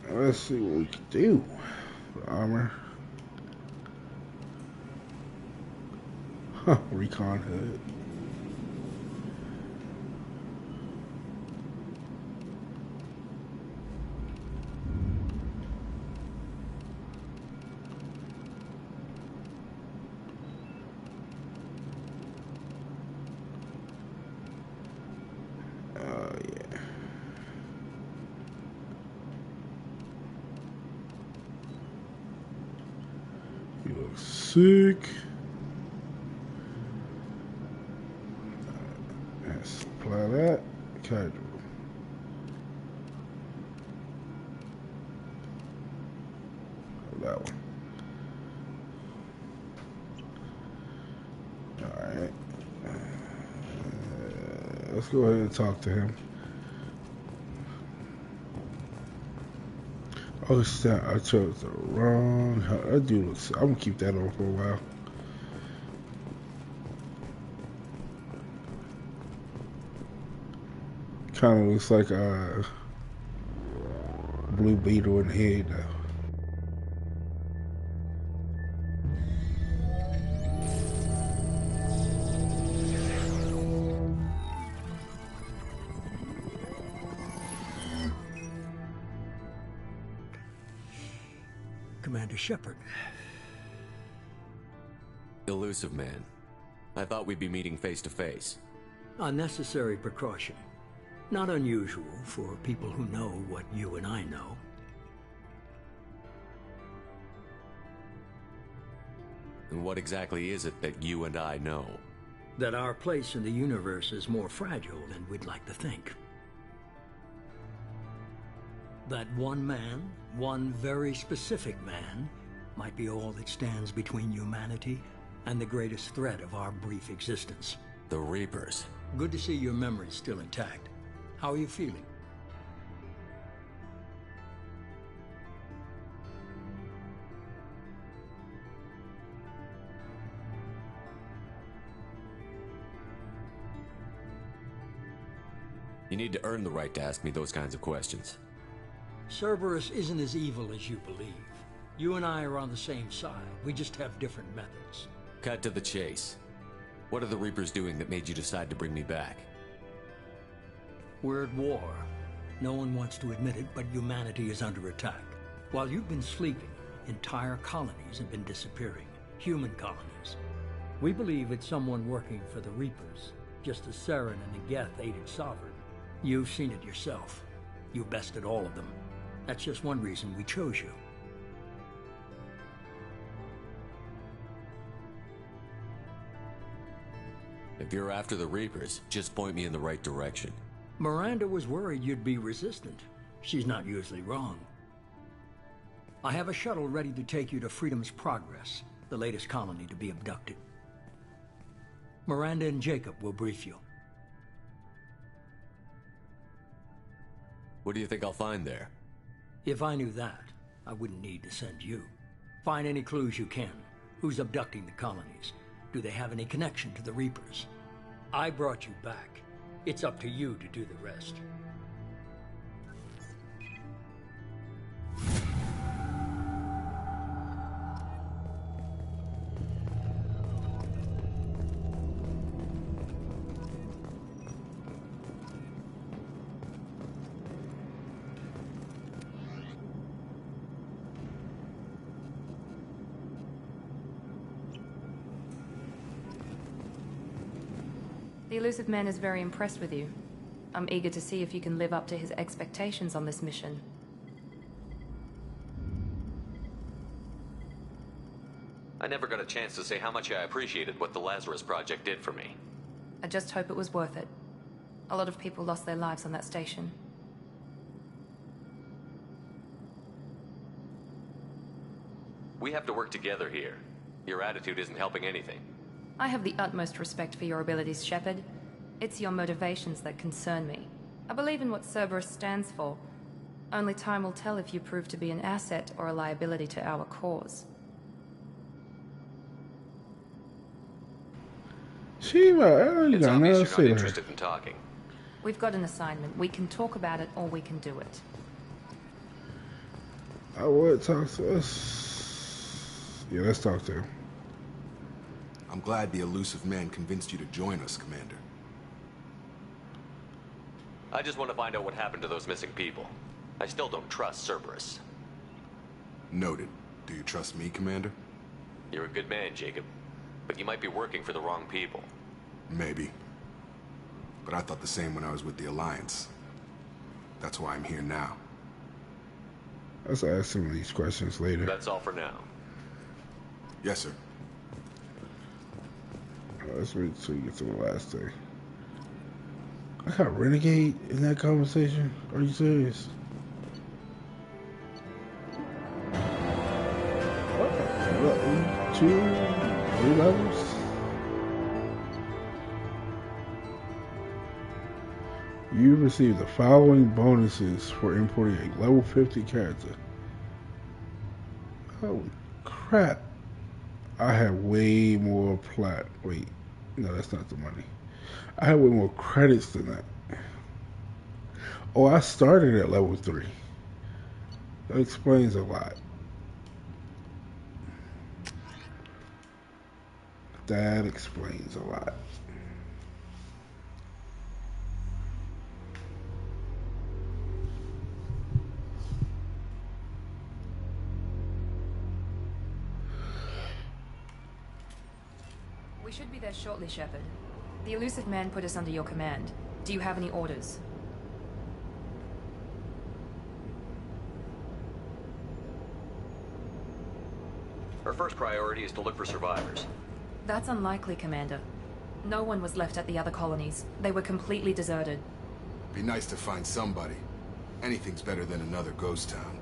Let's see what we can do. Armor. Huh, recon hood. Sick. Let's apply that. Casual. That one. Alright. Let's go ahead and talk to him. Oh snap, I chose the wrong. That dude looks. I'm gonna keep that on for a while. Kind of looks like a blue beetle in the head now. Commander Shepard. Elusive man. I thought we'd be meeting face to face. Unnecessary precaution. Not unusual for people who know what you and I know. And what exactly is it that you and I know? That our place in the universe is more fragile than we'd like to think. That one man, one very specific man, might be all that stands between humanity and the greatest threat of our brief existence. The Reapers. Good to see your memory's still intact. How are you feeling? You need to earn the right to ask me those kinds of questions. Cerberus isn't as evil as you believe. You and I are on the same side. We just have different methods. Cut to the chase. What are the Reapers doing that made you decide to bring me back? We're at war. No one wants to admit it, but humanity is under attack. While you've been sleeping, entire colonies have been disappearing. Human colonies. We believe it's someone working for the Reapers, just as Saren and the Geth aided Sovereign. You've seen it yourself. You bested all of them. That's just one reason we chose you. If you're after the Reapers, just point me in the right direction. Miranda was worried you'd be resistant. She's not usually wrong. I have a shuttle ready to take you to Freedom's Progress, the latest colony to be abducted. Miranda and Jacob will brief you. What do you think I'll find there? If I knew that, I wouldn't need to send you. Find any clues you can. Who's abducting the colonies? Do they have any connection to the Reapers? I brought you back. It's up to you to do the rest. The elusive man is very impressed with you. I'm eager to see if you can live up to his expectations on this mission. I never got a chance to say how much I appreciated what the Lazarus Project did for me. I just hope it was worth it. A lot of people lost their lives on that station. We have to work together here. Your attitude isn't helping anything. I have the utmost respect for your abilities, Shepard. It's your motivations that concern me. I believe in what Cerberus stands for. Only time will tell if you prove to be an asset or a liability to our cause. Shiva, it's obvious you're not interested in talking. We've got an assignment. We can talk about it or we can do it. I would talk to us. Yeah, let's talk to him. I'm glad the elusive man convinced you to join us, Commander. I just want to find out what happened to those missing people. I still don't trust Cerberus. Noted. Do you trust me, Commander? You're a good man, Jacob. But you might be working for the wrong people. Maybe. But I thought the same when I was with the Alliance. That's why I'm here now. Let's ask some of these questions later. That's all for now. Yes, sir. Let's wait until we get to the last thing. I got Renegade in that conversation? Are you serious? What? 2, 3 levels? You receive the following bonuses for importing a level 50 character. Holy crap. I had way more plat. Wait, no, that's not the money. I had way more credits than that. Oh, I started at level 3. That explains a lot. That explains a lot. We should be there shortly, Shepard. The elusive man put us under your command. Do you have any orders? Our first priority is to look for survivors. That's unlikely, Commander. No one was left at the other colonies. They were completely deserted. Be nice to find somebody. Anything's better than another ghost town.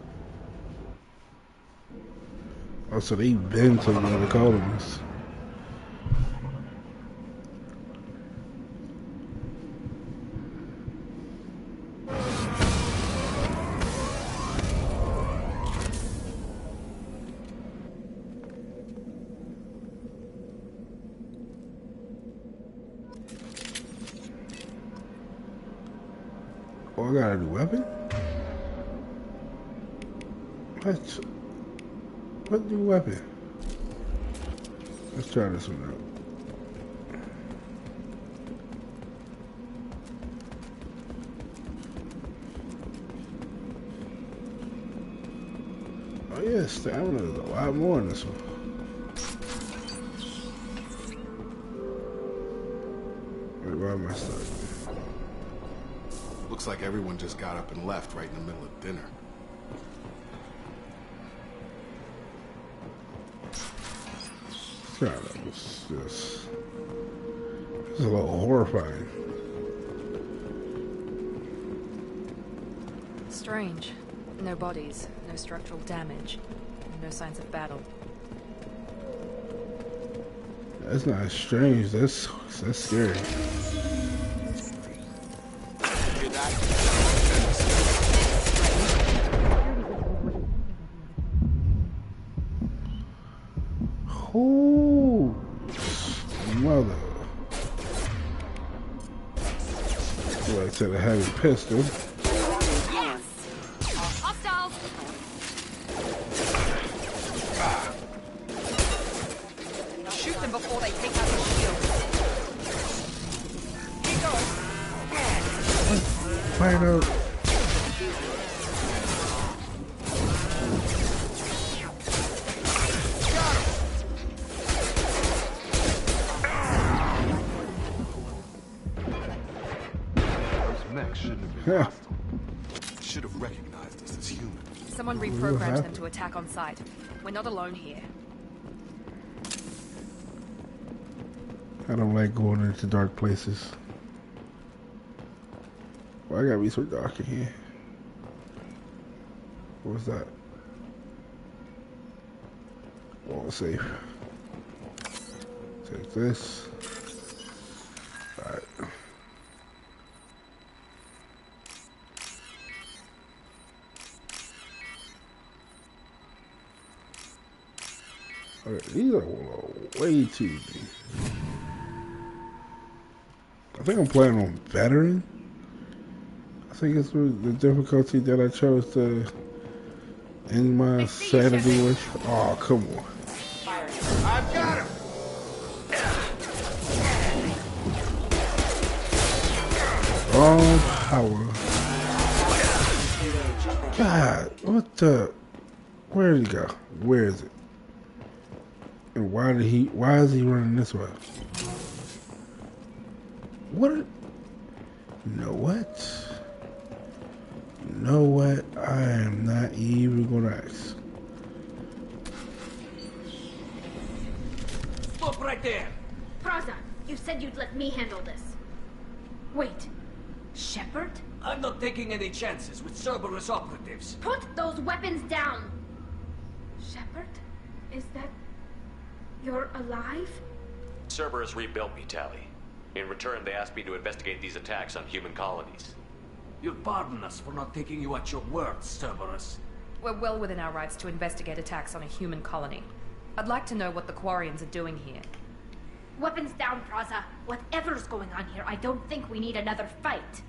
Oh, so they've been to the other colonies. Oh, I got a new weapon? What new weapon? Let's try this one out. Oh yeah, stamina is a lot more in this one. Wait, where am I stuck? Looks like everyone just got up and left right in the middle of dinner. It's just a little horrifying. Strange. No bodies, no structural damage, no signs of battle. That's not strange. That's scary. Oh, mother. Like I said, a heavy pistol. Yes! Hostiles! Shoot them before they take out the shield. Keep going. Fight up. Yeah. Should have recognized us as human. Someone reprogrammed them to attack on sight. We're not alone here. I don't like going into dark places. Why I gotta be so dark in here? What was that? All safe. Take this. Alright. Okay, these are way too easy. I think I'm playing on veteran. I think it's the difficulty that I chose to end my sanity with. Oh, come on. I've got him! All power. God, what the? Where did he go? Where is it? And why is he running this way? What? You know what? You know what? I am not even gonna ask. Stop right there! Praza, you said you'd let me handle this. Wait, Shepard? I'm not taking any chances with Cerberus operatives. Put those weapons down! Shepard? Is that... You're alive? Cerberus rebuilt me, Tally. In return, they asked me to investigate these attacks on human colonies. You'll pardon us for not taking you at your word, Cerberus. We're well within our rights to investigate attacks on a human colony. I'd like to know what the Quarians are doing here. Weapons down, Praza. Whatever's going on here, I don't think we need another fight.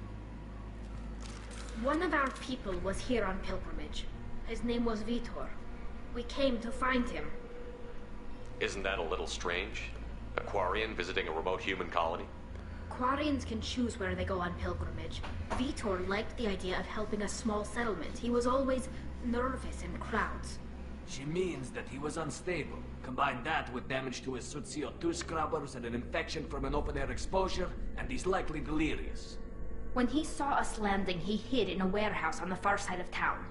One of our people was here on pilgrimage. His name was Vitor. We came to find him. Isn't that a little strange? A Quarian visiting a remote human colony? Quarians can choose where they go on pilgrimage. Vitor liked the idea of helping a small settlement. He was always nervous in crowds. She means that he was unstable. Combine that with damage to his suit CO2 scrubbers and an infection from an open-air exposure, and he's likely delirious. When he saw us landing, he hid in a warehouse on the far side of town.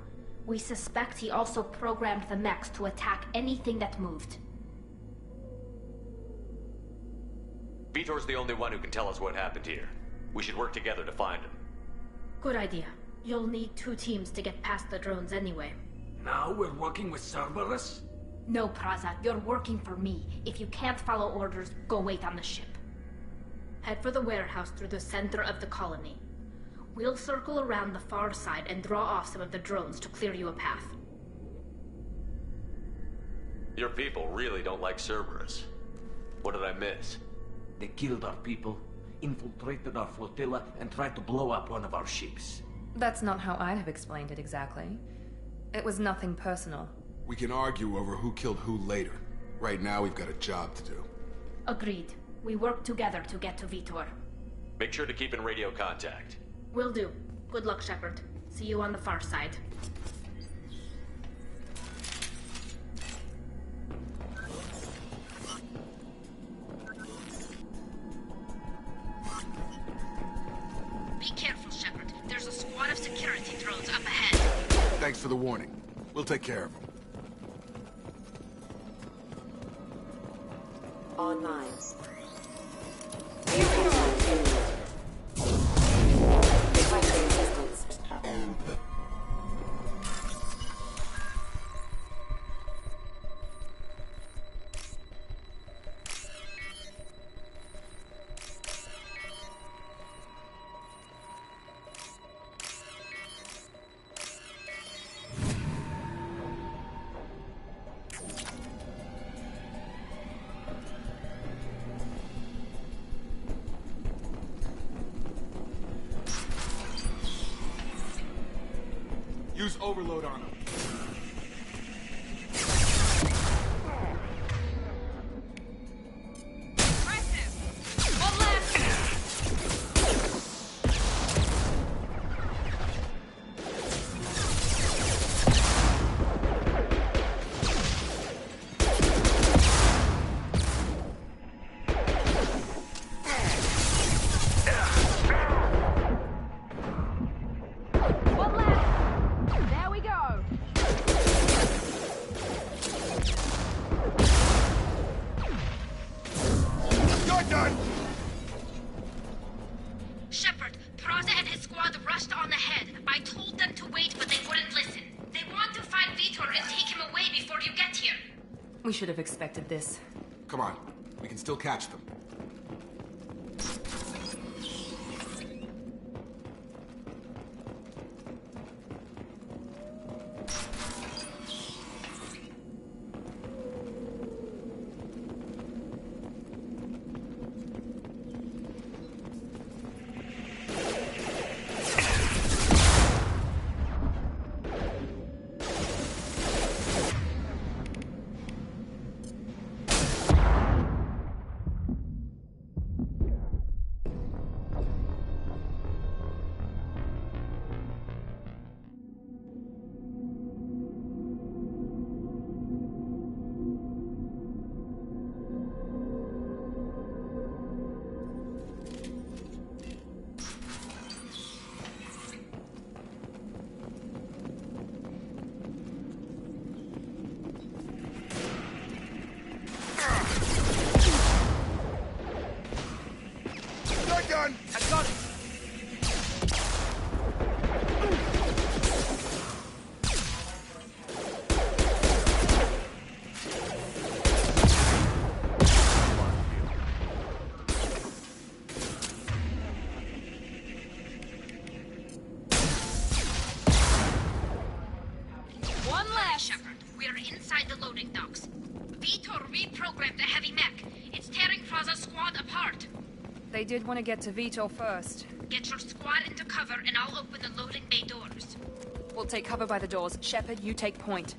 We suspect he also programmed the mechs to attack anything that moved. Vitor's the only one who can tell us what happened here. We should work together to find him. Good idea. You'll need 2 teams to get past the drones anyway. Now we're working with Cerberus? No, Praza. You're working for me. If you can't follow orders, go wait on the ship. Head for the warehouse through the center of the colony. We'll circle around the far side and draw off some of the drones to clear you a path. Your people really don't like Cerberus. What did I miss? They killed our people, infiltrated our flotilla, and tried to blow up one of our ships. That's not how I'd have explained it exactly. It was nothing personal. We can argue over who killed who later. Right now, we've got a job to do. Agreed. We work together to get to Vitor. Make sure to keep in radio contact. Will do. Good luck, Shepard. See you on the far side. Be careful, Shepard. There's a squad of security drones up ahead. Thanks for the warning. We'll take care of them. Online. Use overload on them. Shepard, Praza and his squad rushed on ahead. I told them to wait, but they wouldn't listen. They want to find Vitor and take him away before you get here. We should have expected this. Come on. We can still catch them. program the heavy mech. It's tearing Fraza's squad apart. They did want to get to Vito first. Get your squad into cover and I'll open the loading bay doors. We'll take cover by the doors. Shepard, you take point.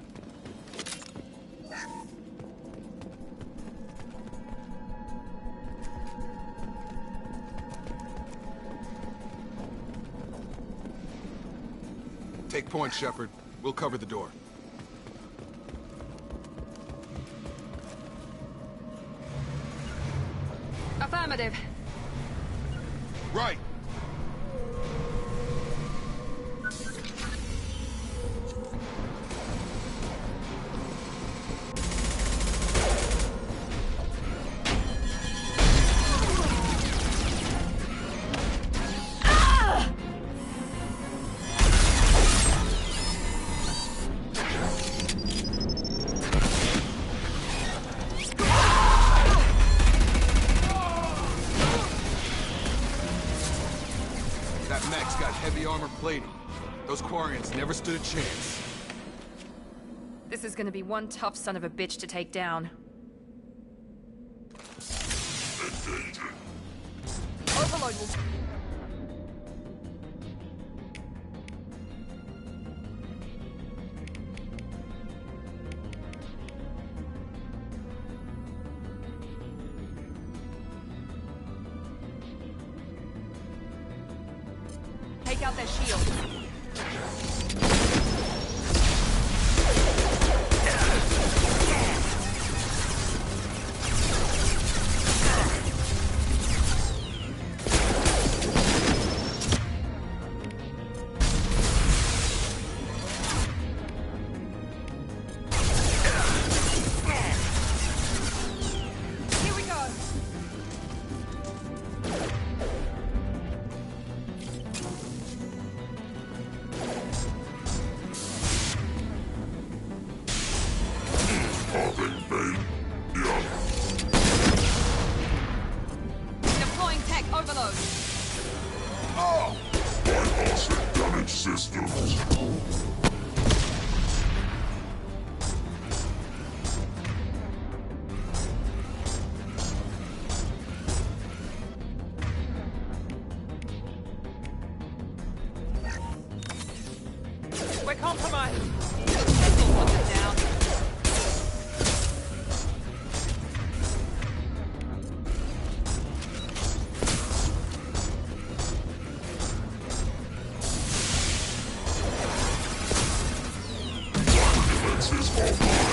Take point, Shepard. We'll cover the door. Affirmative. Right. Plating. Those Quarians never stood a chance. This is gonna be one tough son of a bitch to take down. Overload will... Take out their shield. Here we go. Deploying tech overload. Oh! Bypassing damaged systems. We're compromised. Missile hunter down. Defenses online.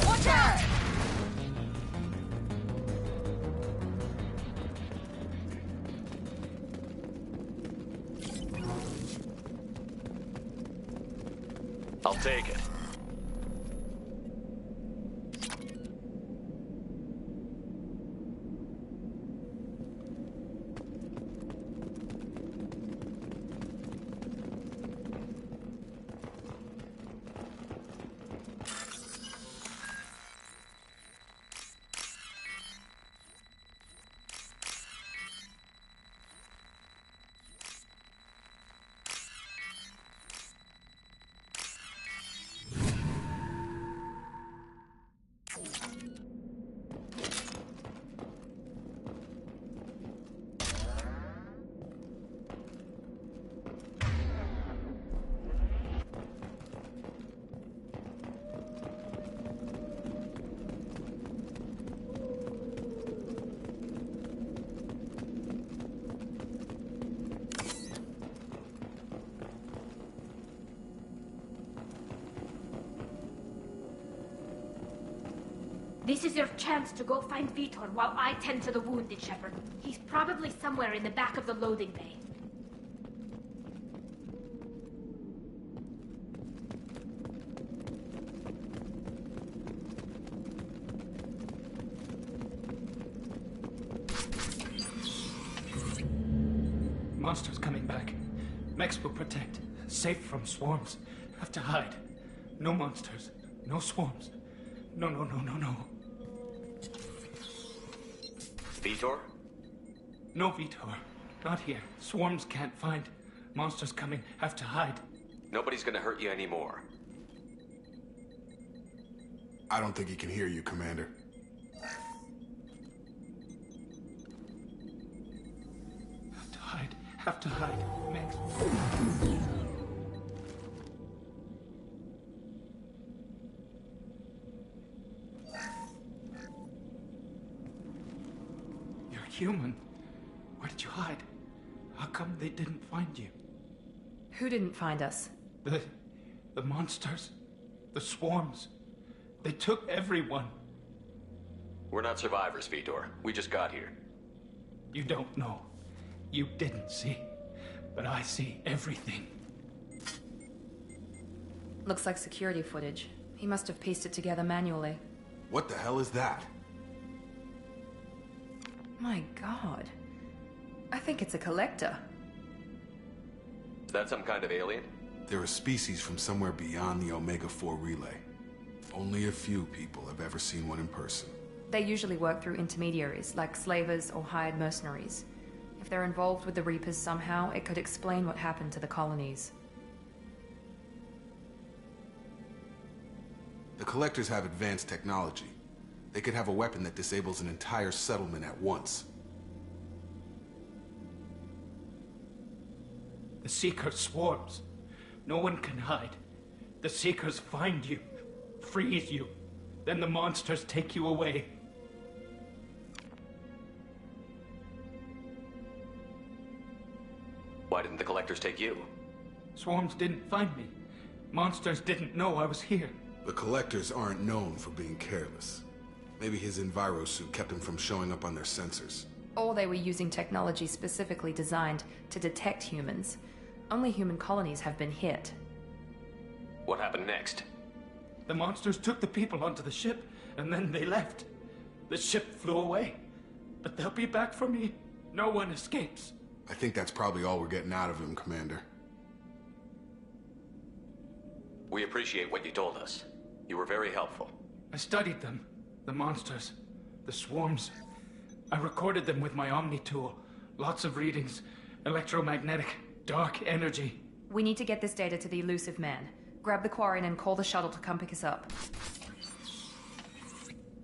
Watch out! I'll take it. This is your chance to go find Vitor while I tend to the wounded, Shepard. He's probably somewhere in the back of the loading bay. Monsters coming back. Mechs will protect. Safe from swarms. Have to hide. No monsters. No swarms. No, no, no, no, no. Vitor? No Vitor. Not here. Swarms can't find. Monsters coming. Have to hide. Nobody's gonna hurt you anymore. I don't think he can hear you, Commander. Have to hide. Max. You're human. Where did you hide? How come they didn't find you? Who didn't find us? The monsters. The swarms. They took everyone. We're not survivors, Vitor. We just got here. You don't know. You didn't see. But I see everything. Looks like security footage. He must have pieced it together manually. What the hell is that? My god. I think it's a collector. Is that some kind of alien? They're a species from somewhere beyond the Omega-4 relay. Only a few people have ever seen one in person. They usually work through intermediaries, like slavers or hired mercenaries. If they're involved with the Reapers somehow, it could explain what happened to the colonies. The Collectors have advanced technology. They could have a weapon that disables an entire settlement at once. The Seeker swarms. No one can hide. The Seekers find you, freeze you. Then the monsters take you away. Why didn't the Collectors take you? Swarms didn't find me. Monsters didn't know I was here. The Collectors aren't known for being careless. Maybe his enviro suit kept him from showing up on their sensors. Or they were using technology specifically designed to detect humans. Only human colonies have been hit. What happened next? The monsters took the people onto the ship, and then they left. The ship flew away. But they'll be back for me. No one escapes. I think that's probably all we're getting out of him, Commander. We appreciate what you told us. You were very helpful. I studied them. The monsters. The swarms. I recorded them with my Omni tool. Lots of readings. Electromagnetic. Dark energy. We need to get this data to the elusive man. Grab the Quarian and call the shuttle to come pick us up.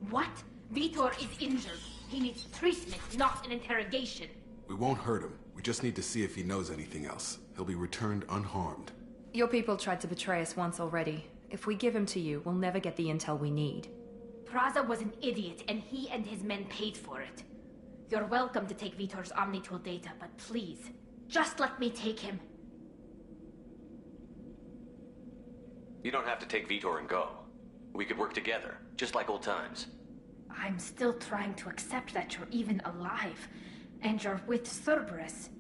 What? Vitor is injured. He needs treatment, not an interrogation. We won't hurt him. We just need to see if he knows anything else. He'll be returned unharmed. Your people tried to betray us once already. If we give him to you, we'll never get the intel we need. Praza was an idiot, and he and his men paid for it. You're welcome to take Vitor's Omnitool data, but please, just let me take him. You don't have to take Vitor and go. We could work together, just like old times. I'm still trying to accept that you're even alive, and you're with Cerberus.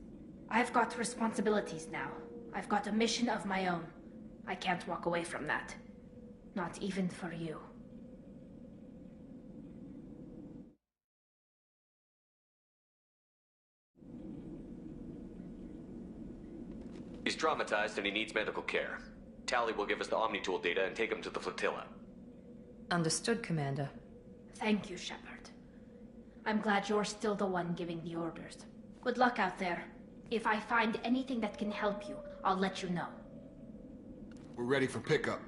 I've got responsibilities now. I've got a mission of my own. I can't walk away from that. Not even for you. He's traumatized and he needs medical care. Tally will give us the Omnitool data and take him to the flotilla. Understood, Commander. Thank you, Shepard. I'm glad you're still the one giving the orders. Good luck out there. If I find anything that can help you, I'll let you know. We're ready for pickup.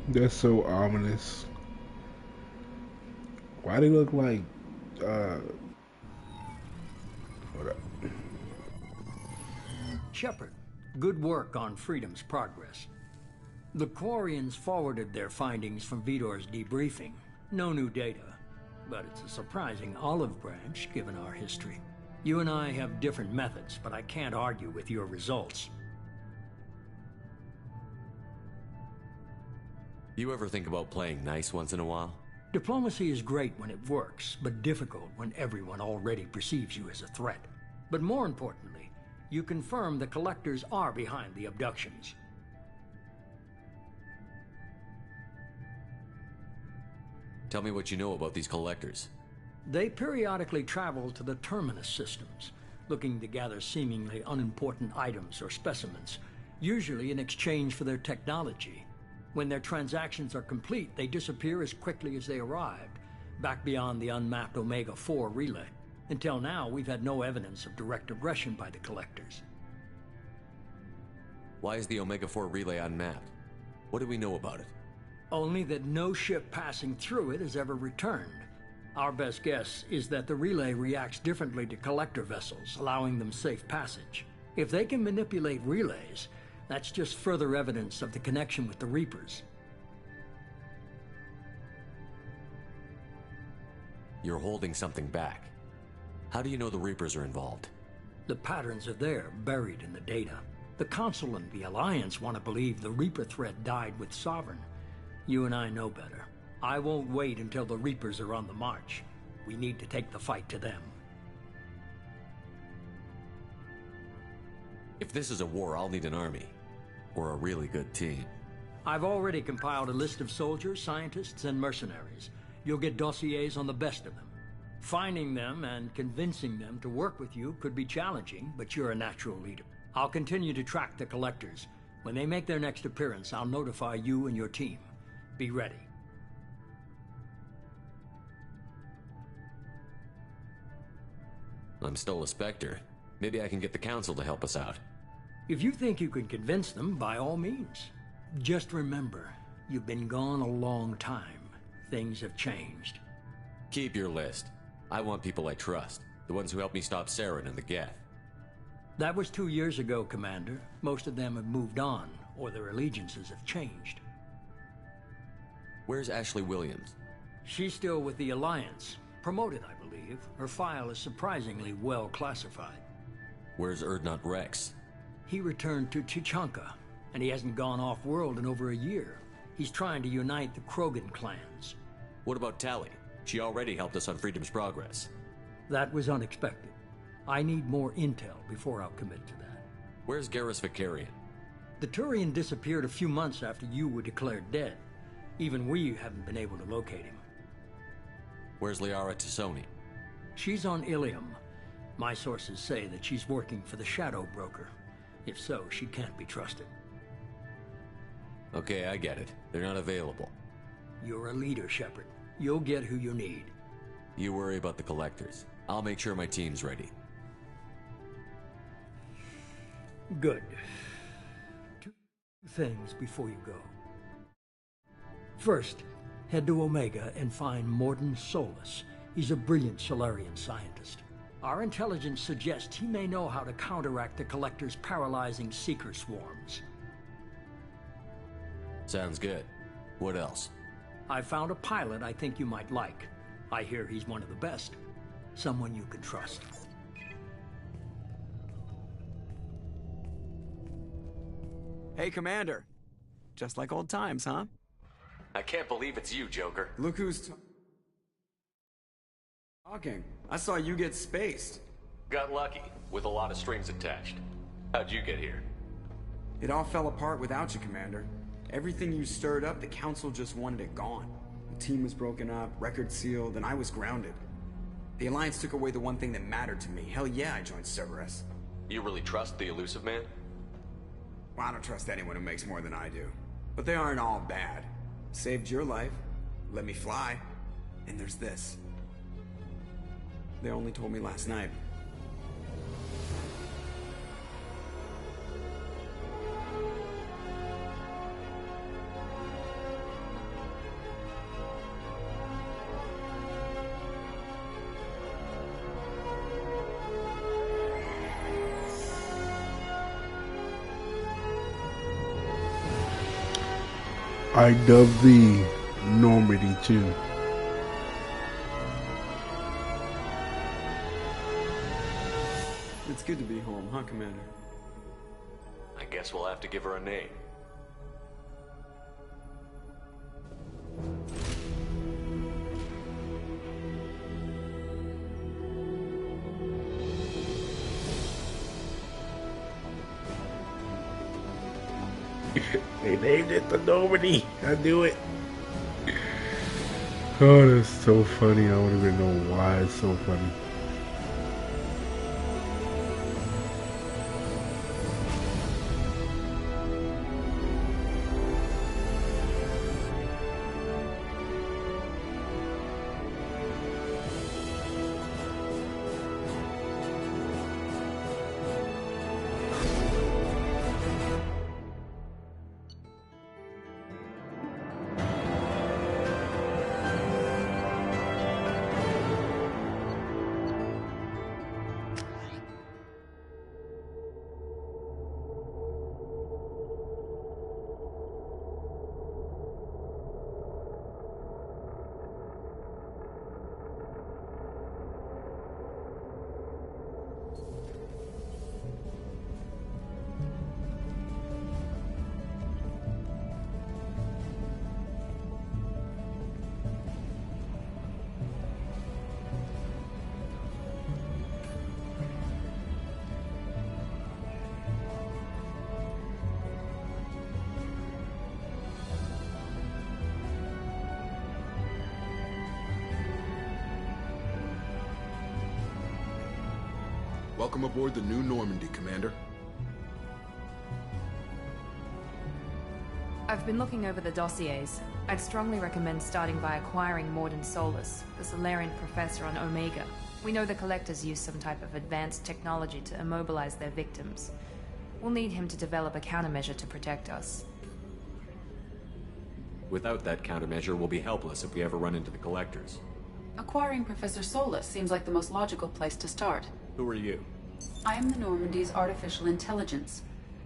That's so ominous. Why do they look like, hold up. Shepard, good work on Freedom's progress. The Quarians forwarded their findings from Vitor's debriefing. No new data, but it's a surprising olive branch given our history. You and I have different methods, but I can't argue with your results. You ever think about playing nice once in a while? Diplomacy is great when it works, but difficult when everyone already perceives you as a threat. But more importantly, you confirm the Collectors are behind the abductions. Tell me what you know about these Collectors. They periodically travel to the Terminus systems, looking to gather seemingly unimportant items or specimens, usually in exchange for their technology. When their transactions are complete, they disappear as quickly as they arrived, back beyond the unmapped Omega-4 relay. Until now, we've had no evidence of direct aggression by the Collectors. Why is the Omega-4 relay unmapped? What do we know about it? Only that no ship passing through it has ever returned. Our best guess is that the relay reacts differently to Collector vessels, allowing them safe passage. If they can manipulate relays, that's just further evidence of the connection with the Reapers. You're holding something back. How do you know the Reapers are involved? The patterns are there, buried in the data. The Council and the Alliance want to believe the Reaper threat died with Sovereign. You and I know better. I won't wait until the Reapers are on the march. We need to take the fight to them. If this is a war, I'll need an army. Or a really good team. I've already compiled a list of soldiers, scientists, and mercenaries. You'll get dossiers on the best of them. Finding them and convincing them to work with you could be challenging, but you're a natural leader. I'll continue to track the Collectors. When they make their next appearance, I'll notify you and your team. Be ready. I'm still a Spectre. Maybe I can get the Council to help us out. If you think you can convince them, by all means. Just remember, you've been gone a long time. Things have changed. Keep your list. I want people I trust. The ones who helped me stop Saren and the Geth. That was 2 years ago, Commander. Most of them have moved on, or their allegiances have changed. Where's Ashley Williams? She's still with the Alliance. Promoted, I believe. Her file is surprisingly well classified. Where's Erdnot Rex? He returned to Chichanka, and he hasn't gone off-world in over a year. He's trying to unite the Krogan clans. What about Tali? She already helped us on Freedom's Progress. That was unexpected. I need more intel before I'll commit to that. Where's Garrus Vicarian? The Turian disappeared a few months after you were declared dead. Even we haven't been able to locate him. Where's Liara Tassoni? She's on Ilium. My sources say that she's working for the Shadow Broker. If so, she can't be trusted. Okay, I get it. They're not available. You're a leader, Shepard. You'll get who you need. You worry about the Collectors. I'll make sure my team's ready. Good. Two things before you go. First, head to Omega and find Mordin Solus. He's a brilliant Solarian scientist. Our intelligence suggests he may know how to counteract the Collector's paralyzing Seeker swarms. Sounds good. What else? I found a pilot I think you might like. I hear he's one of the best. Someone you can trust. Hey, Commander. Just like old times, huh? I can't believe it's you, Joker. Look who's talking. I saw you get spaced. Got lucky, with a lot of strings attached. How'd you get here? It all fell apart without you, Commander. Everything you stirred up, the Council just wanted it gone. The team was broken up, record sealed, and I was grounded. The Alliance took away the one thing that mattered to me. Hell yeah, I joined Cerberus. You really trust the Elusive Man? Well, I don't trust anyone who makes more than I do. But they aren't all bad. Saved your life, let me fly, and there's this. They only told me last night. I dub thee Normandy too. It's good to be home, huh, Commander? I guess we'll have to give her a name. They named it the Normandy. I knew it. Oh, that's so funny. I don't even know why it's so funny. Welcome aboard the new Normandy, Commander. I've been looking over the dossiers. I'd strongly recommend starting by acquiring Morden Solus, the Solarian professor on Omega. We know the Collectors use some type of advanced technology to immobilize their victims. We'll need him to develop a countermeasure to protect us. Without that countermeasure, we'll be helpless if we ever run into the Collectors. Acquiring Professor Solus seems like the most logical place to start. Who are you? I am the Normandy's artificial intelligence.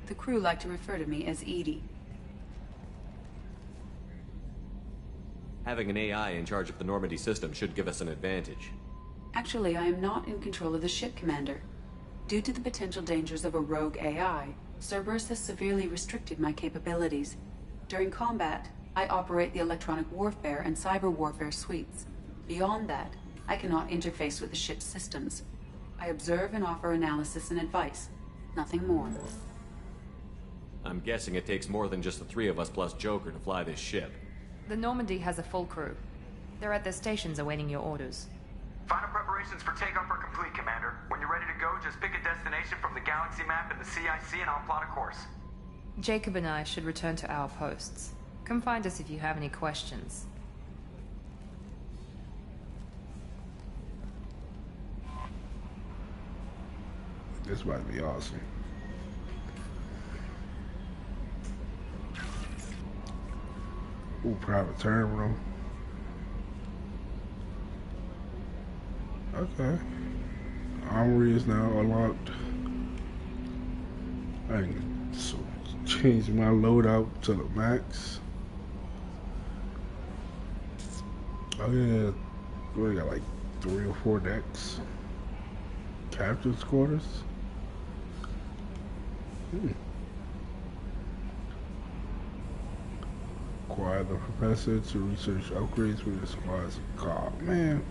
The crew like to refer to me as Edie. Having an AI in charge of the Normandy system should give us an advantage. Actually, I am not in control of the ship, Commander. Due to the potential dangers of a rogue AI, Cerberus has severely restricted my capabilities. During combat, I operate the electronic warfare and cyber warfare suites. Beyond that, I cannot interface with the ship's systems. I observe and offer analysis and advice. Nothing more. I'm guessing it takes more than just the three of us plus Joker to fly this ship. The Normandy has a full crew. They're at their stations awaiting your orders. Final preparations for takeoff are complete, Commander. When you're ready to go, just pick a destination from the galaxy map in the CIC and I'll plot a course. Jacob and I should return to our posts. Come find us if you have any questions. This might be awesome. Ooh, private terminal. Okay. Armory is now unlocked. I can change my loadout to the max. Oh yeah, we got like 3 or 4 decks. Captain's quarters. Acquire the professor to research upgrades for the squad's car. Man.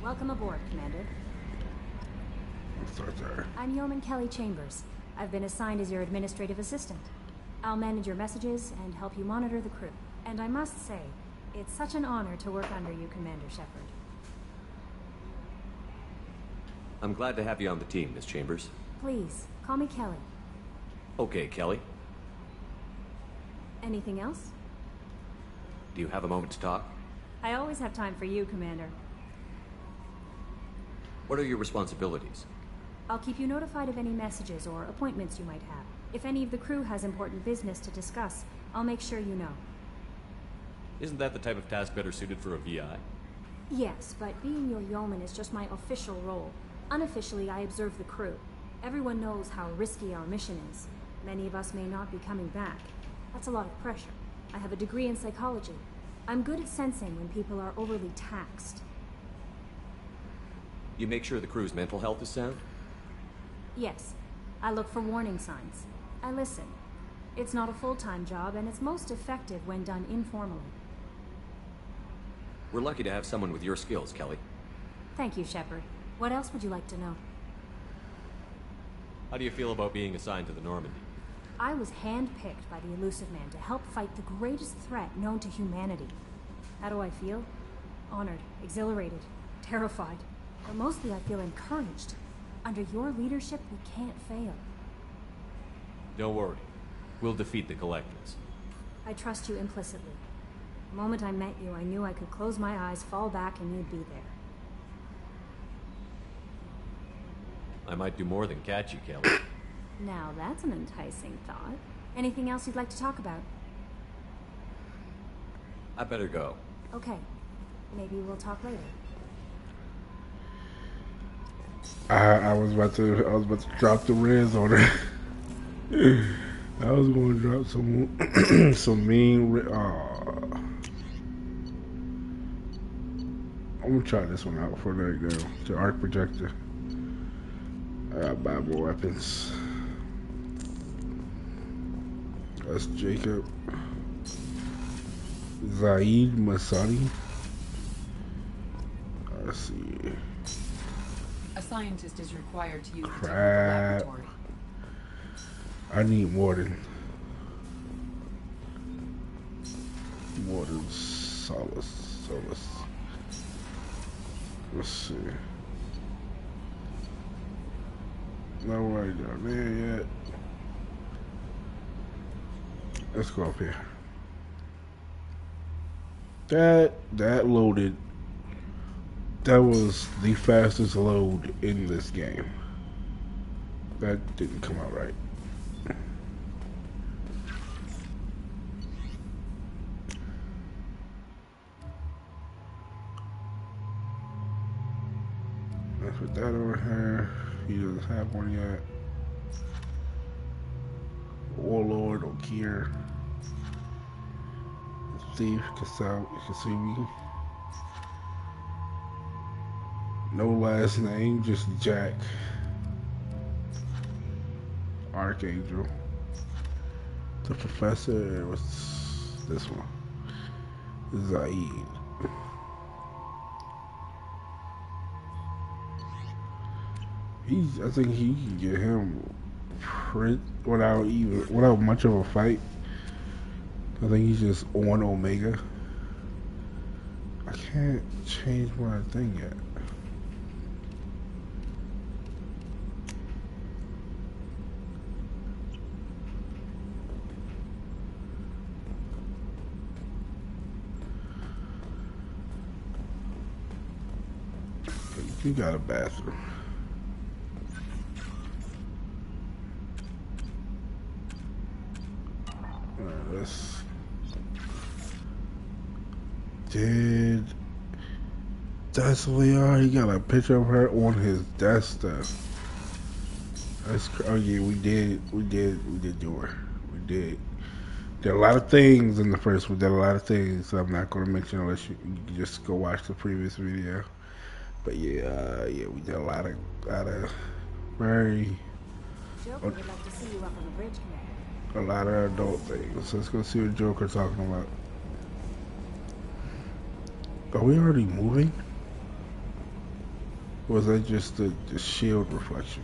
Welcome aboard, Commander. Let's start there. I'm Yeoman Kelly Chambers. I've been assigned as your administrative assistant. I'll manage your messages and help you monitor the crew. And I must say, it's such an honor to work under you, Commander Shepard. I'm glad to have you on the team, Miss Chambers. Please, call me Kelly. Okay, Kelly. Anything else? Do you have a moment to talk? I always have time for you, Commander. What are your responsibilities? I'll keep you notified of any messages or appointments you might have. If any of the crew has important business to discuss, I'll make sure you know. Isn't that the type of task better suited for a VI? Yes, but being your yeoman is just my official role. Unofficially, I observe the crew. Everyone knows how risky our mission is. Many of us may not be coming back. That's a lot of pressure. I have a degree in psychology. I'm good at sensing when people are overly taxed. You make sure the crew's mental health is sound? Yes. I look for warning signs. I listen. It's not a full-time job, and it's most effective when done informally. We're lucky to have someone with your skills, Kelly. Thank you, Shepard. What else would you like to know? How do you feel about being assigned to the Normandy? I was handpicked by the Elusive Man to help fight the greatest threat known to humanity. How do I feel? Honored, exhilarated, terrified. But mostly I feel encouraged. Under your leadership, we can't fail. Don't worry. We'll defeat the Collectors. I trust you implicitly. The moment I met you, I knew I could close my eyes, fall back, and you'd be there. I might do more than catch you, Kelly. Now that's an enticing thought. Anything else you'd like to talk about? I better go. Okay. Maybe we'll talk later. I was about to drop the res on her. I was going to drop some mean. I'm gonna try this one out before I go. The arc projector. I gotta buy more weapons. That's Jacob. Zaid Masadi. Let's see. A scientist is required to use the Crap. laboratory. I need more than Solace. Let's see. Nobody down there yet. Let's go up here. That loaded. That was the fastest load in this game. That didn't come out right. Let's put that over here. He doesn't have one yet. Warlord, Okir. Thief, Kasumi. No last name, just Jack. Archangel. The Professor, what's this one? Zaid. I think he can get him without much of a fight. I think he's just on Omega. I can't change my thing yet. You got a bathroom. Let's. That's Leon. He got a picture of her on his desktop. Oh yeah, we did do her. We did. There are a lot of things in the first one. There are a lot of things I'm not going to mention unless you just go watch the previous video. But yeah, we did a lot of very. Joker would like to see you up on the bridge, Commander. A lot of adult things. Let's go see what Joker's talking about. Are we already moving? Or was that just the shield reflection?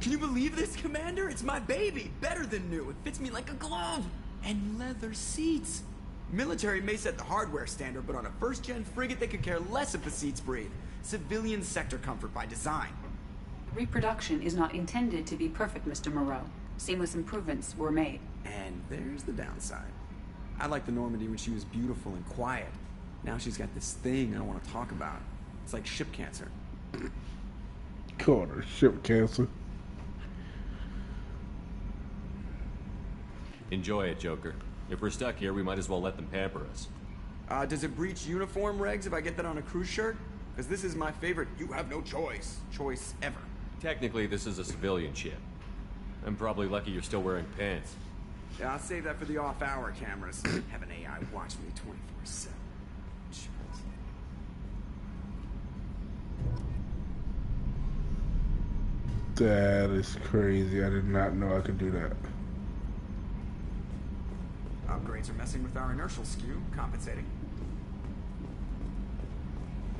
Can you believe this, Commander? It's my baby. Better than new. It fits me like a glove. And leather seats. Military may set the hardware standard, but on a first-gen frigate, they could care less if the seats breathe. Civilian sector comfort by design. Reproduction is not intended to be perfect, Mr. Moreau. Seamless improvements were made. And there's the downside. I liked the Normandy when she was beautiful and quiet. Now she's got this thing I don't want to talk about. It's like ship cancer. Called her ship cancer. Enjoy it, Joker. If we're stuck here, we might as well let them pamper us. Does it breach uniform regs if I get that on a cruise shirt? Because this is my favorite you have no choice ever. Technically, this is a civilian ship. I'm probably lucky you're still wearing pants. Yeah, I'll save that for the off-hour cameras. Have an AI watch me 24/7. That is crazy. I did not know I could do that. Upgrades are messing with our inertial skew, compensating.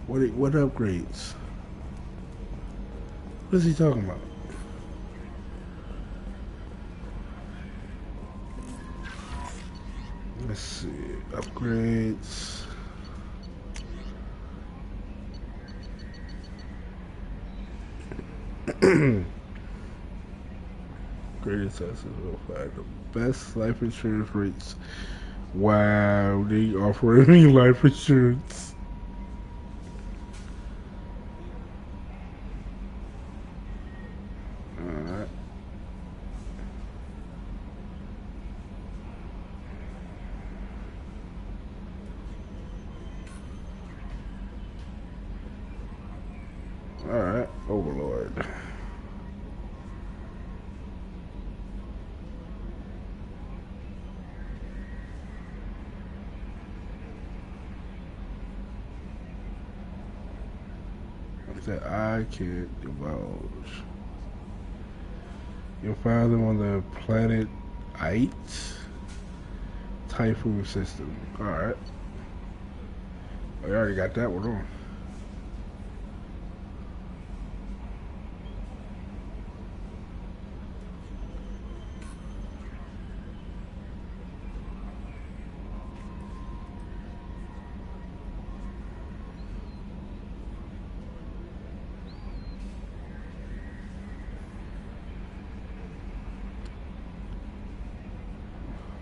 What upgrades? What is he talking about? Let's see. Upgrades. Greatest assets will find the best life insurance rates. Wow, they offering me life insurance. Alright. Alright, Overlord. That I can't divulge. You'll find them on the planet Ite Typhoon system. Alright. I already got that one on.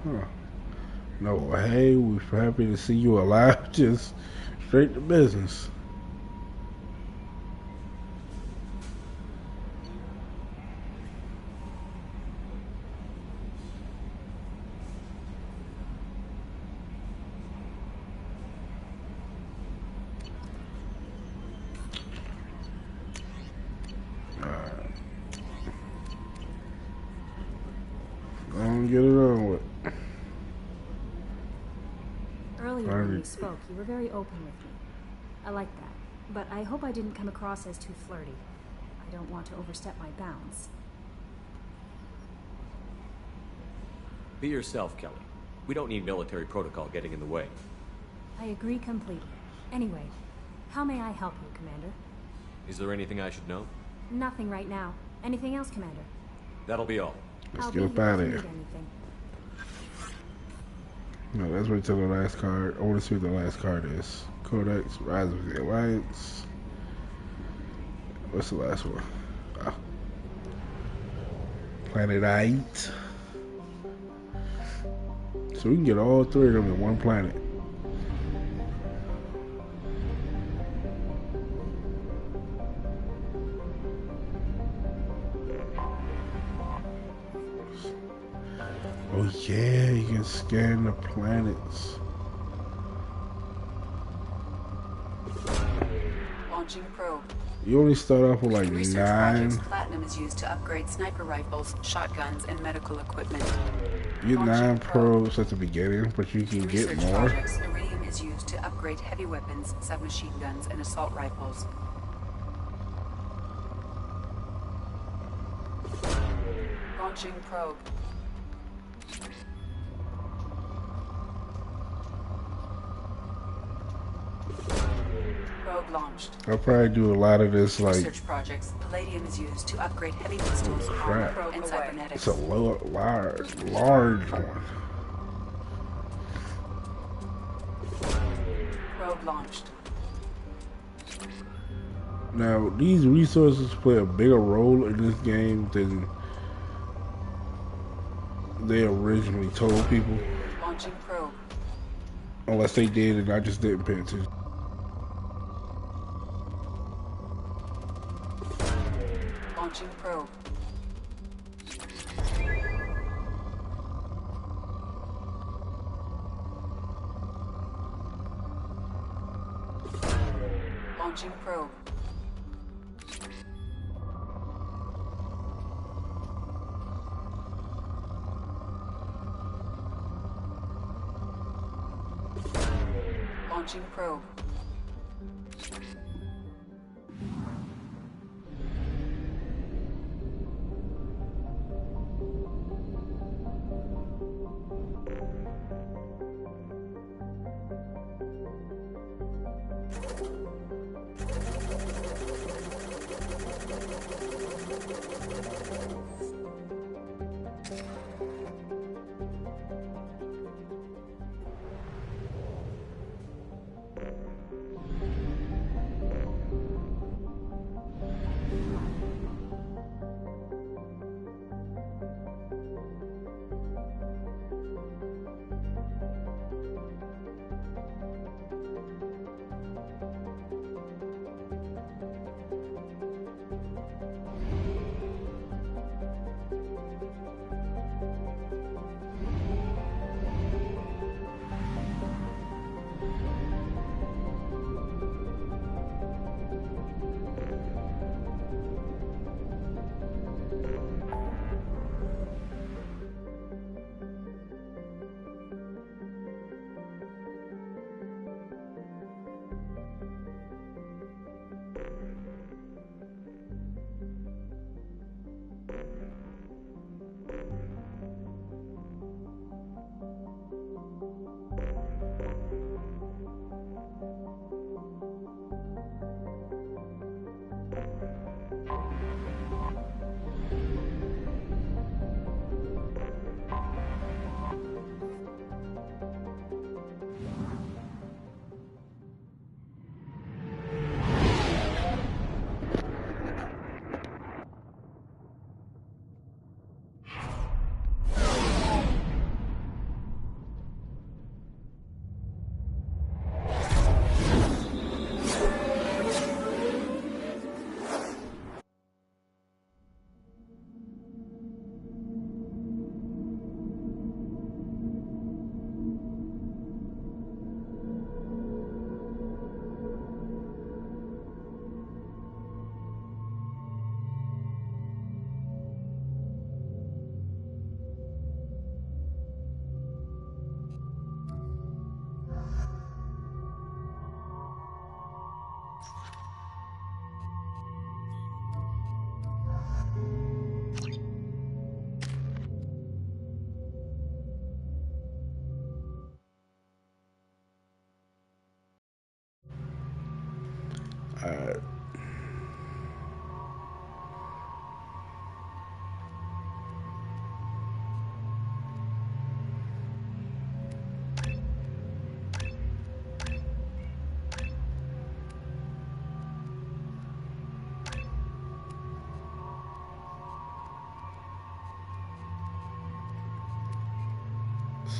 Huh. No, hey, we're happy to see you alive. Just straight to business. Get it on with. Earlier when we spoke, you were very open with me. I like that, but I hope I didn't come across as too flirty. I don't want to overstep my bounds. Be yourself, Kelly. We don't need military protocol getting in the way. I agree completely. Anyway, how may I help you, Commander? Is there anything I should know? Nothing right now. Anything else, Commander? That'll be all. Let's get up out of here. No, let's wait till the last card. I want to see what the last card is. Codex, Rise of the Alliance. What's the last one? Ah. Planet 8. So we can get all three of them in one planet. Oh yeah, you can scan the planets. Launching probe. You only start off with like Research 9. projects, platinum is used to upgrade sniper rifles, shotguns, and medical equipment. You get 9 probes at the beginning, but you can get Research more. projects, iridium is used to upgrade heavy weapons, submachine guns, and assault rifles. Launching probe. Probe launched. I'll probably do a lot of this like. Research projects. Palladium is used to upgrade heavy pistols, armor, Crap. and cybernetics. It's a large one. Probe launched. Now, these resources play a bigger role in this game than they originally told people. Launching probe. Unless they did and I just didn't pay attention. Launching probe. Launching probe. Launching probe.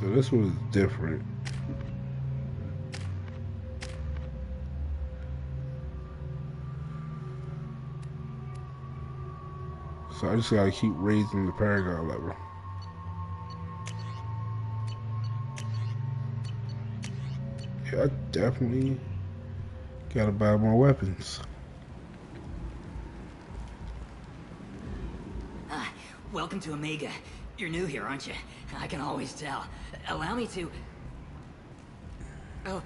So this was different. So I just gotta keep raising the paragon level. Yeah, I definitely gotta buy more weapons. Welcome to Omega. You're new here, aren't you? I can always tell. Allow me to... Oh,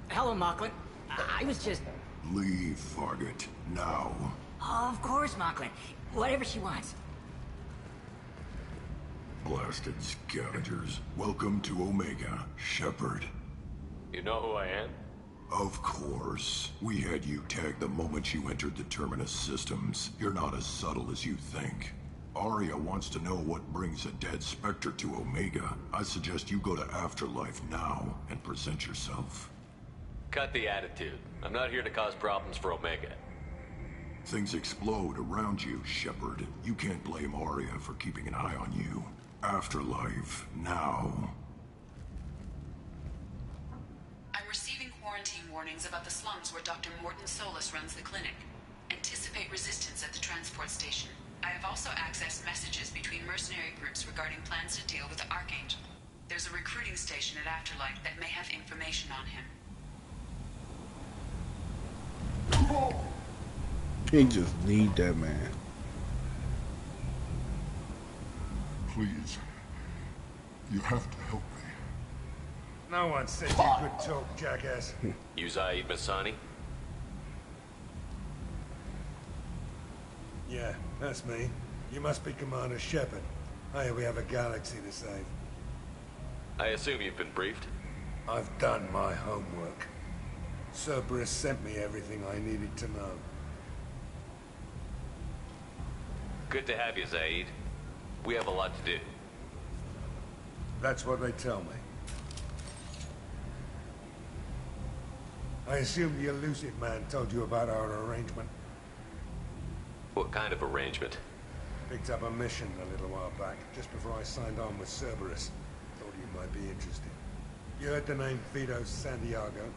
hello, Mocklin. I was just... Leave, Fargate, now. Of course, Mocklin. Whatever she wants. Blasted scavengers. Welcome to Omega, Shepard. You know who I am? Of course. We had you tagged the moment you entered the Terminus systems. You're not as subtle as you think. Aria wants to know what brings a dead Spectre to Omega. I suggest you go to Afterlife now and present yourself. Cut the attitude. I'm not here to cause problems for Omega. Things explode around you, Shepard. You can't blame Aria for keeping an eye on you. Afterlife, now. I'm receiving quarantine warnings about the slums where Dr. Morton Solus runs the clinic. Anticipate resistance at the transport station. I have also accessed messages between mercenary groups regarding plans to deal with the Archangel. There's a recruiting station at Afterlife that may have information on him. You just need that man. Please. You have to help me. No one said you could talk, jackass. You Zaid Masani? Yeah, that's me. You must be Commander Shepard. Hey, we have a galaxy to save. I assume you've been briefed? I've done my homework. Cerberus sent me everything I needed to know. Good to have you, Zaid. We have a lot to do. That's what they tell me. I assume the elusive man told you about our arrangement. What kind of arrangement? Picked up a mission a little while back, just before I signed on with Cerberus. Thought you might be interested. You heard the name Vito Santiago?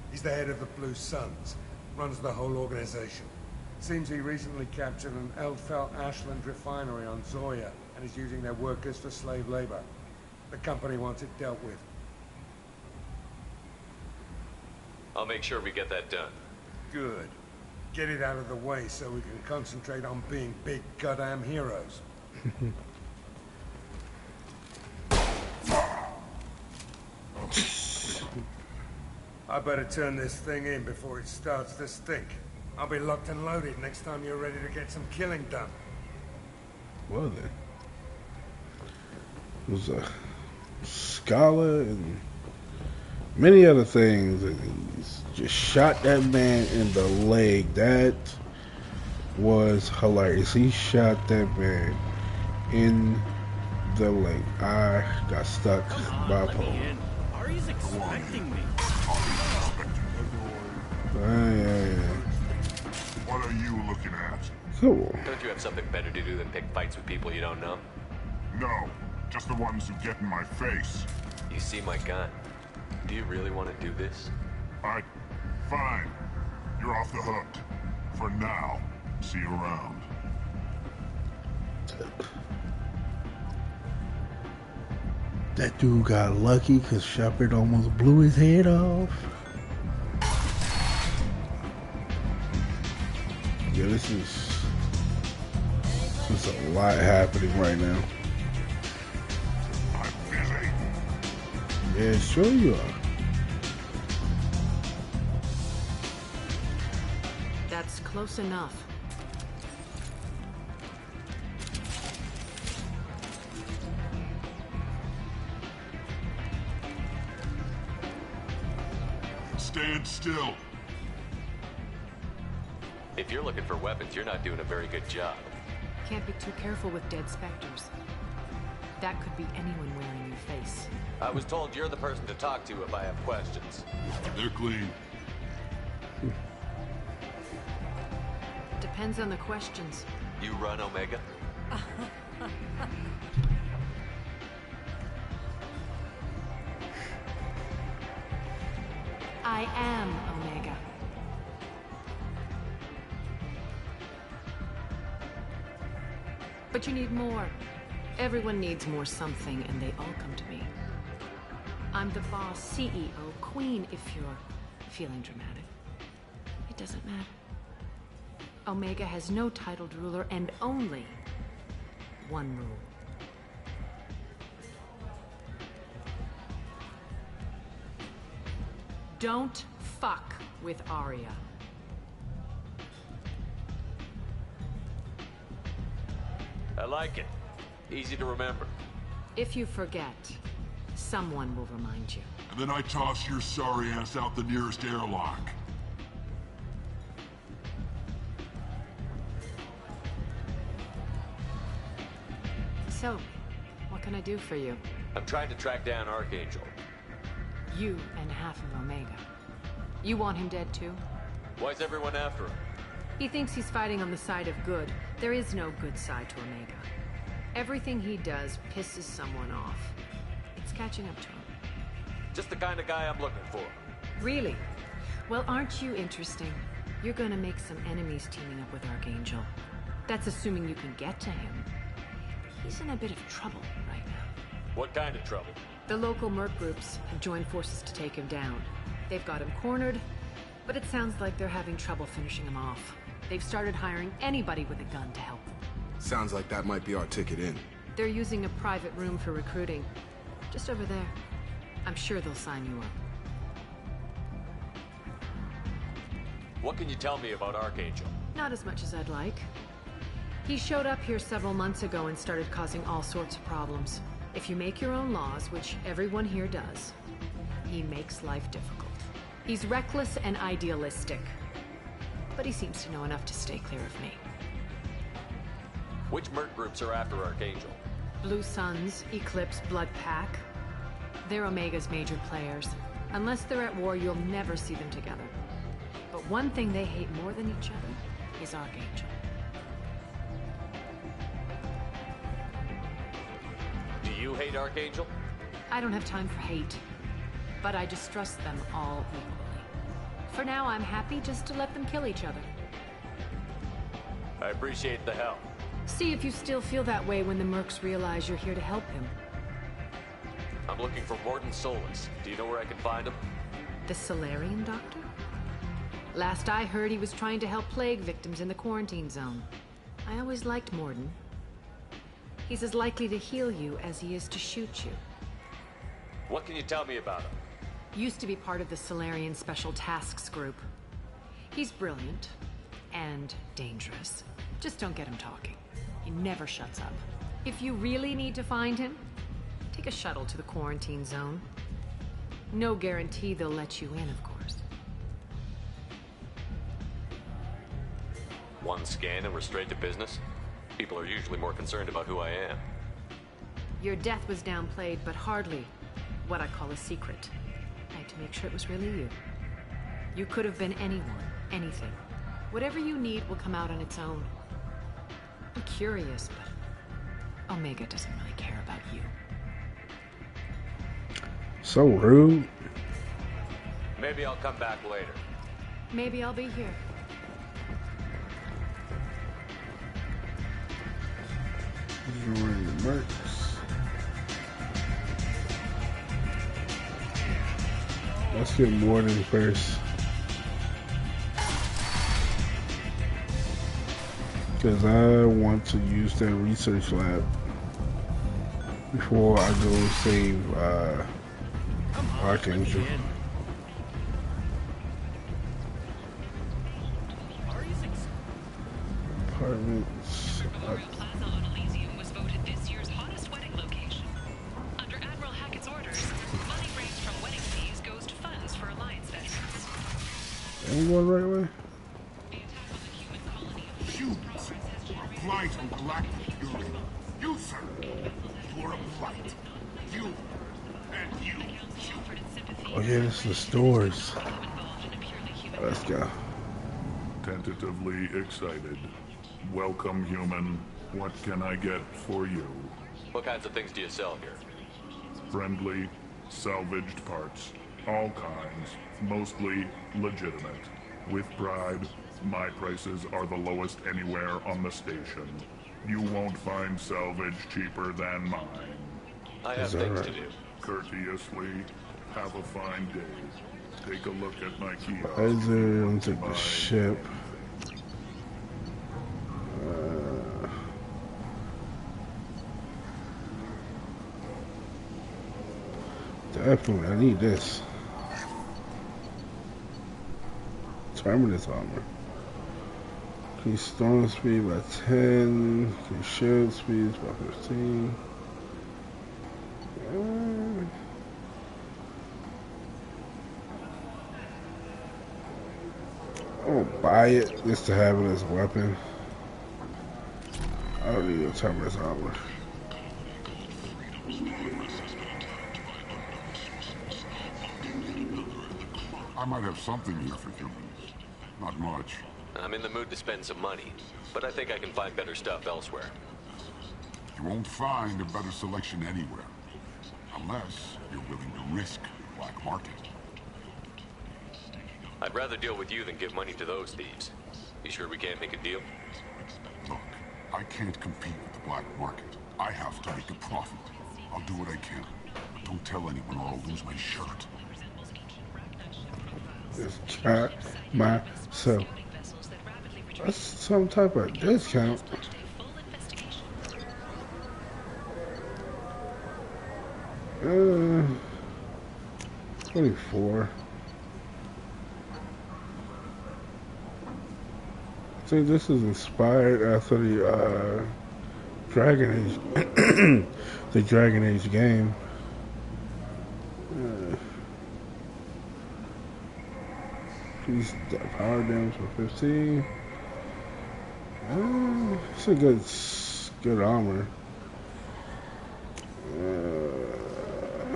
He's the head of the Blue Suns, runs the whole organization. Seems he recently captured an Eldfell Ashland refinery on Zoya and is using their workers for slave labor. The company wants it dealt with. I'll make sure we get that done. Good. Get it out of the way so we can concentrate on being big goddamn heroes. I better turn this thing in before it starts to stink. I'll be locked and loaded next time you're ready to get some killing done. Well then. It was a scholar and many other things, and he's just shot that man in the leg. That was hilarious. He shot that man in the leg. I got stuck by a pole. Ari's expecting me. What are you looking at? Cool. Don't you have something better to do than pick fights with people you don't know? No, just the ones who get in my face. You see my gun. Do you really want to do this? Fine. You're off the hook. For now. See you around. That dude got lucky because Shepard almost blew his head off. Yeah, this is a lot happening right now. I'm busy. Yeah, sure you are. That's close enough. Stand still. If you're looking for weapons, you're not doing a very good job. Can't be too careful with dead specters. That could be anyone wearing your face. I was told you're the person to talk to if I have questions. They're clean. Depends on the questions. You run Omega? I am Omega. But you need more. Everyone needs more something, and they all come to me. I'm the boss, CEO, queen, if you're feeling dramatic. It doesn't matter. Omega has no titled ruler and only one rule. Don't fuck with Aria. I like it. Easy to remember. If you forget, someone will remind you. And then I toss your sorry ass out the nearest airlock. So, what can I do for you? I'm trying to track down Archangel. You and half of Omega. You want him dead too? Why's everyone after him? He thinks he's fighting on the side of good. There is no good side to Omega. Everything he does pisses someone off. It's catching up to him. Just the kind of guy I'm looking for. Really? Well, aren't you interesting? You're gonna make some enemies teaming up with Archangel. That's assuming you can get to him. He's in a bit of trouble right now. What kind of trouble? The local merc groups have joined forces to take him down. They've got him cornered, but it sounds like they're having trouble finishing him off. They've started hiring anybody with a gun to help them. Sounds like that might be our ticket in. They're using a private room for recruiting. Just over there. I'm sure they'll sign you up. What can you tell me about Archangel? Not as much as I'd like. He showed up here several months ago and started causing all sorts of problems. If you make your own laws, which everyone here does, he makes life difficult. He's reckless and idealistic. But he seems to know enough to stay clear of me. Which merc groups are after Archangel? Blue Suns, Eclipse, Blood Pack. They're Omega's major players. Unless they're at war, you'll never see them together. But one thing they hate more than each other is Archangel. Do you hate Archangel? I don't have time for hate. But I distrust them all equally. For now, I'm happy just to let them kill each other. I appreciate the help. See if you still feel that way when the mercs realize you're here to help him. I'm looking for Morden Solis. Do you know where I can find him? The Solarian doctor? Last I heard, he was trying to help plague victims in the quarantine zone. I always liked Morden. He's as likely to heal you as he is to shoot you. What can you tell me about him? Used to be part of the Solarian Special Tasks Group. He's brilliant and dangerous. Just don't get him talking. He never shuts up. If you really need to find him, take a shuttle to the quarantine zone. No guarantee they'll let you in, of course. One scan and we're straight to business? People are usually more concerned about who I am. Your death was downplayed, but hardly what I call a secret. I had to make sure it was really you. You could have been anyone, anything. Whatever you need will come out on its own. I'm curious, but Omega doesn't really care about you. So rude. Maybe I'll come back later. Maybe I'll be here. Join the mercs. Let's get Morden first. Because I want to use that research lab before I go save Archangel. Apartments. Was voted this year's hottest wedding location. Under Admiral Hackett's orders, money raised from wedding fees goes to funds for Alliance veterans. Am I going the right way? You apply to galactic fury. You, sir. You are a blight. You and you. Oh yeah, this is the stores. Let's go. Tentatively excited. Welcome, human. What can I get for you? What kinds of things do you sell here? Friendly, salvaged parts. All kinds, mostly legitimate. With bribe, my prices are the lowest anywhere on the station. You won't find salvage cheaper than mine. I have things to do. Courteously, have a fine day. Take a look at my kiosk. I'm take the ship. Definitely, I need this. Terminus armor. Increase storm speed by 10. Increase shield speeds by 15. I'll buy it just to have it as a weapon. I don't need a terminus armor. I might have something here for humans. Not much. I'm in the mood to spend some money, but I think I can find better stuff elsewhere. You won't find a better selection anywhere. Unless you're willing to risk the black market. I'd rather deal with you than give money to those thieves. You sure we can't make a deal? Look, I can't compete with the black market. I have to make a profit. I'll do what I can. But don't tell anyone or I'll lose my shirt. Just got myself. That's some type of discount. Uh, 24. I think this is inspired after the Dragon Age, the Dragon Age game. Increase the power damage for 15. It's a good armor.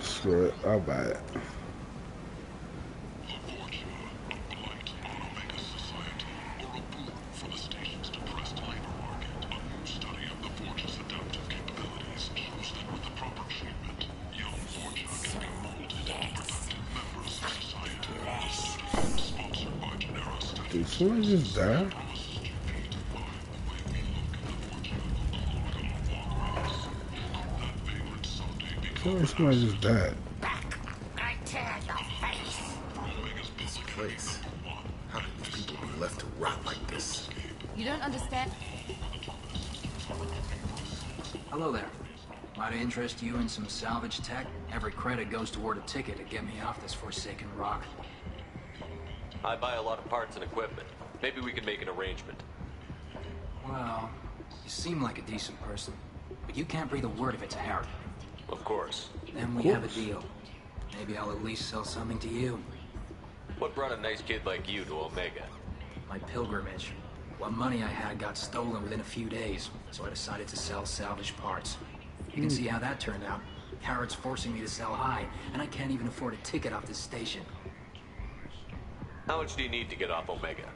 Screw it, I'll buy it. Did someone just die? Somebody just died. I tear your face. This place. How can people be left to rot like this? You don't understand. Hello there. Might I interest you in some salvage tech? Every credit goes toward a ticket to get me off this forsaken rock. I buy a lot of parts and equipment. Maybe we can make an arrangement. Well, you seem like a decent person, but you can't breathe a word of it to Harry. Of course. Then we have a deal. Maybe I'll at least sell something to you. What brought a nice kid like you to Omega? My pilgrimage. What money I had got stolen within a few days, so I decided to sell salvage parts. You can see how that turned out. Harrod's forcing me to sell high, and I can't even afford a ticket off this station. How much do you need to get off Omega?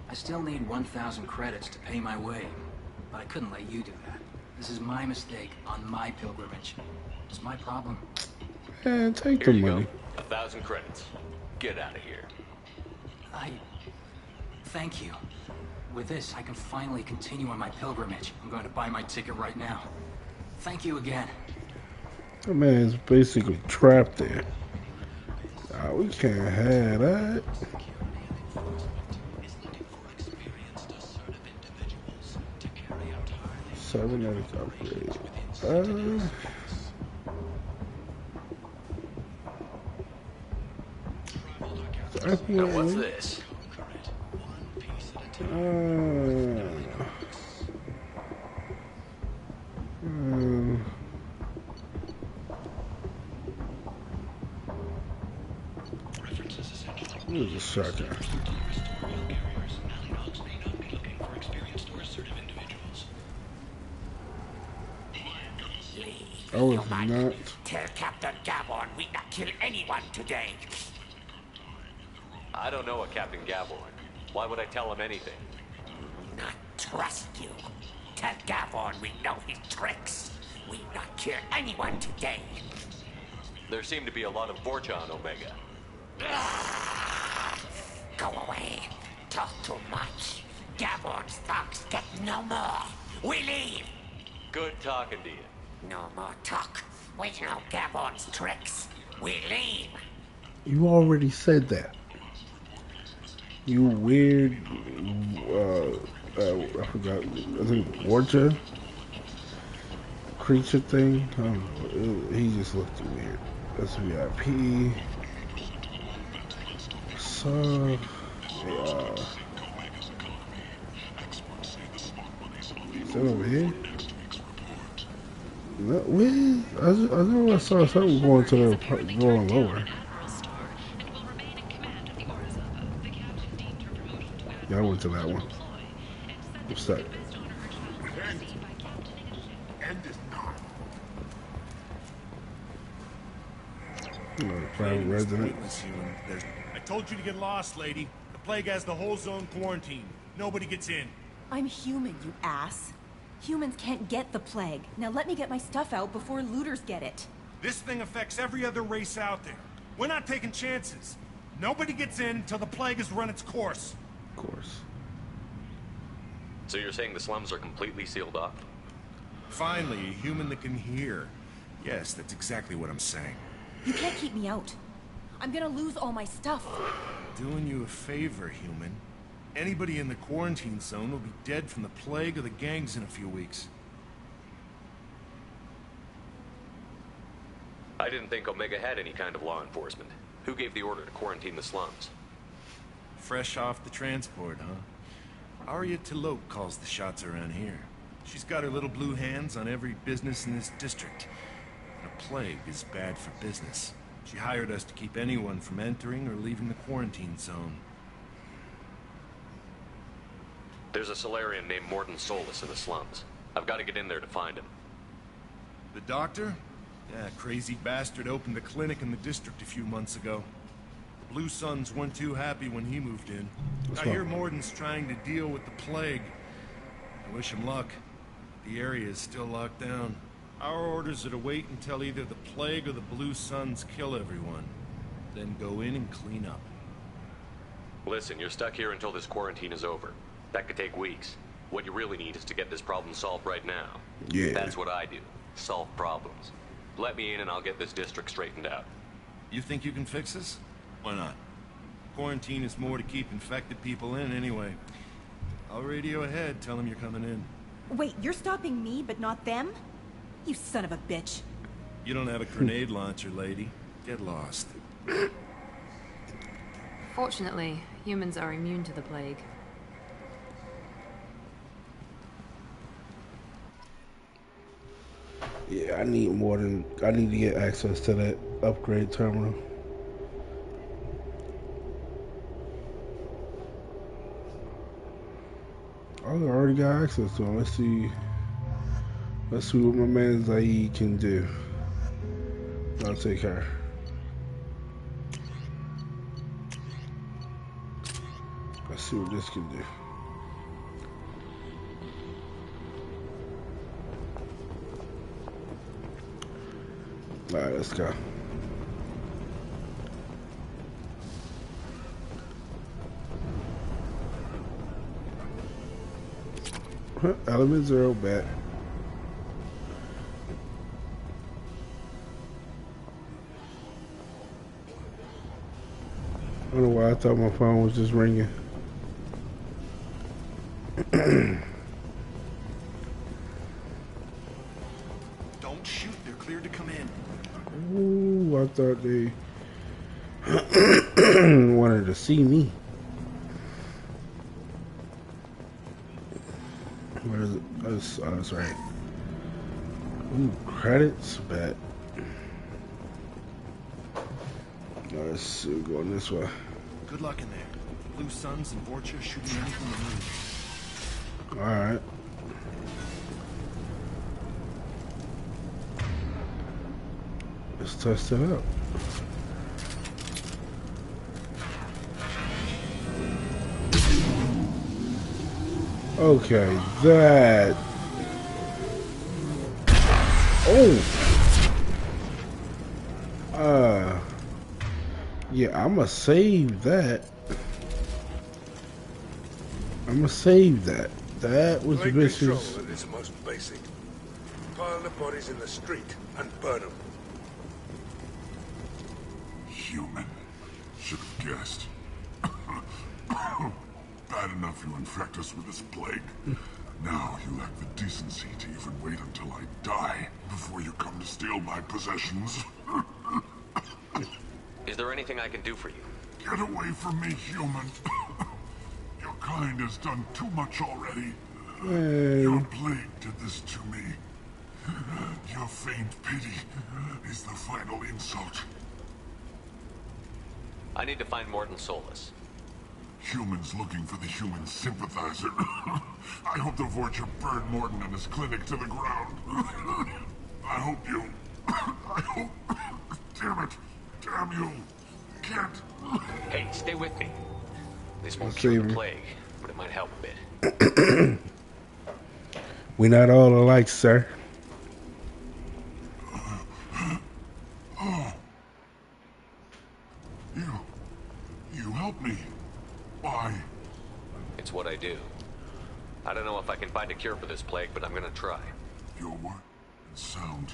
I still need 1,000 credits to pay my way, but I couldn't let you do that. This is my mistake on my pilgrimage. It's my problem. Yeah, take the money. Go. 1,000 credits. Get out of here. Thank you. With this, I can finally continue on my pilgrimage. I'm going to buy my ticket right now. Thank you again. That man's basically trapped there. We can't have that. Cybernetic upgrade. Now what's this? Where's the shotgun? I was not. Tell Captain Gaborn we not kill anyone today. I don't know a Captain Gaborn. Why would I tell him anything? Not trust you. Tell Gaborn we know his tricks. We not kill anyone today. There seem to be a lot of Vorcha on Omega. Go away. Talk too much. Gaborn's thugs get no more. We leave. Good talking to you. No more talk. We know Gaborn's tricks. We leave. You already said that. You weird, I forgot, I think Warja creature thing. I don't know, he just looked weird. That's VIP. So, is that over here? No, where? I know I saw something going to the going lower. Yeah, I went to that one. What's that? Private resident. I told you to get lost, lady. The plague has the whole zone quarantined. Nobody gets in. I'm human, you ass. Humans can't get the plague. Now let me get my stuff out before looters get it. This thing affects every other race out there. We're not taking chances. Nobody gets in until the plague has run its course. Of course. So you're saying the slums are completely sealed off? Finally, a human that can hear. Yes, that's exactly what I'm saying. You can't keep me out. I'm gonna lose all my stuff. Doing you a favor, human. Anybody in the quarantine zone will be dead from the plague or the gangs in a few weeks. I didn't think Omega had any kind of law enforcement. Who gave the order to quarantine the slums? Fresh off the transport, huh? Arya Talope calls the shots around here. She's got her little blue hands on every business in this district. And a plague is bad for business. She hired us to keep anyone from entering or leaving the quarantine zone. There's a Solarian named Mordin Solus in the slums. I've got to get in there to find him. The doctor? Yeah, crazy bastard opened a clinic in the district a few months ago. The Blue Suns weren't too happy when he moved in. I hear Mordin's trying to deal with the plague. I wish him luck. The area is still locked down. Our orders are to wait until either the plague or the Blue Suns kill everyone. Then go in and clean up. Listen, you're stuck here until this quarantine is over. That could take weeks. What you really need is to get this problem solved right now. Yeah. That's what I do. Solve problems. Let me in and I'll get this district straightened out. You think you can fix this? Why not? Quarantine is more to keep infected people in anyway. I'll radio ahead, tell them you're coming in. Wait, you're stopping me, but not them? You son of a bitch. You don't have a grenade launcher, lady. Get lost. Fortunately, humans are immune to the plague. Yeah, I need to get access to that upgrade terminal. I already got access to it. Let's see what my man Zaid can do. I'll take her. Let's see what this can do. Alright, let's go. Element 0 back. I don't know why I thought my phone was just ringing. Don't shoot, they're cleared to come in. Ooh, I thought they wanted to see me. Where is it? Oh, that's right. Ooh, credits back. Let's see, we're going this way. Good luck in there. Blue Suns and Vorcha shooting anything to move. Alright. Let's test it out. Okay, that. Oh. Yeah, I'ma save that. I'ma save that. That was Plague vicious. control at its most basic. Pile the bodies in the street and burn them. Human. Should have guessed. Bad enough you infect us with this plague. Now you lack the decency to even wait until I die before you come to steal my possessions. Is there anything I can do for you? Get away from me, human. Your kind has done too much already. Your plague did this to me. Your feigned pity is the final insult. I need to find Morton Solus. Humans looking for the human sympathizer. I hope the Vorcha burned Morton and his clinic to the ground. I hope you... I hope... Damn it. Damn you. Can't... Hey, stay with me. This won't Let's cure see. the plague, but it might help a bit. We're not all alike, sir. Oh. You helped me. Why? It's what I do. I don't know if I can find a cure for this plague, but I'm gonna try. Your work and sound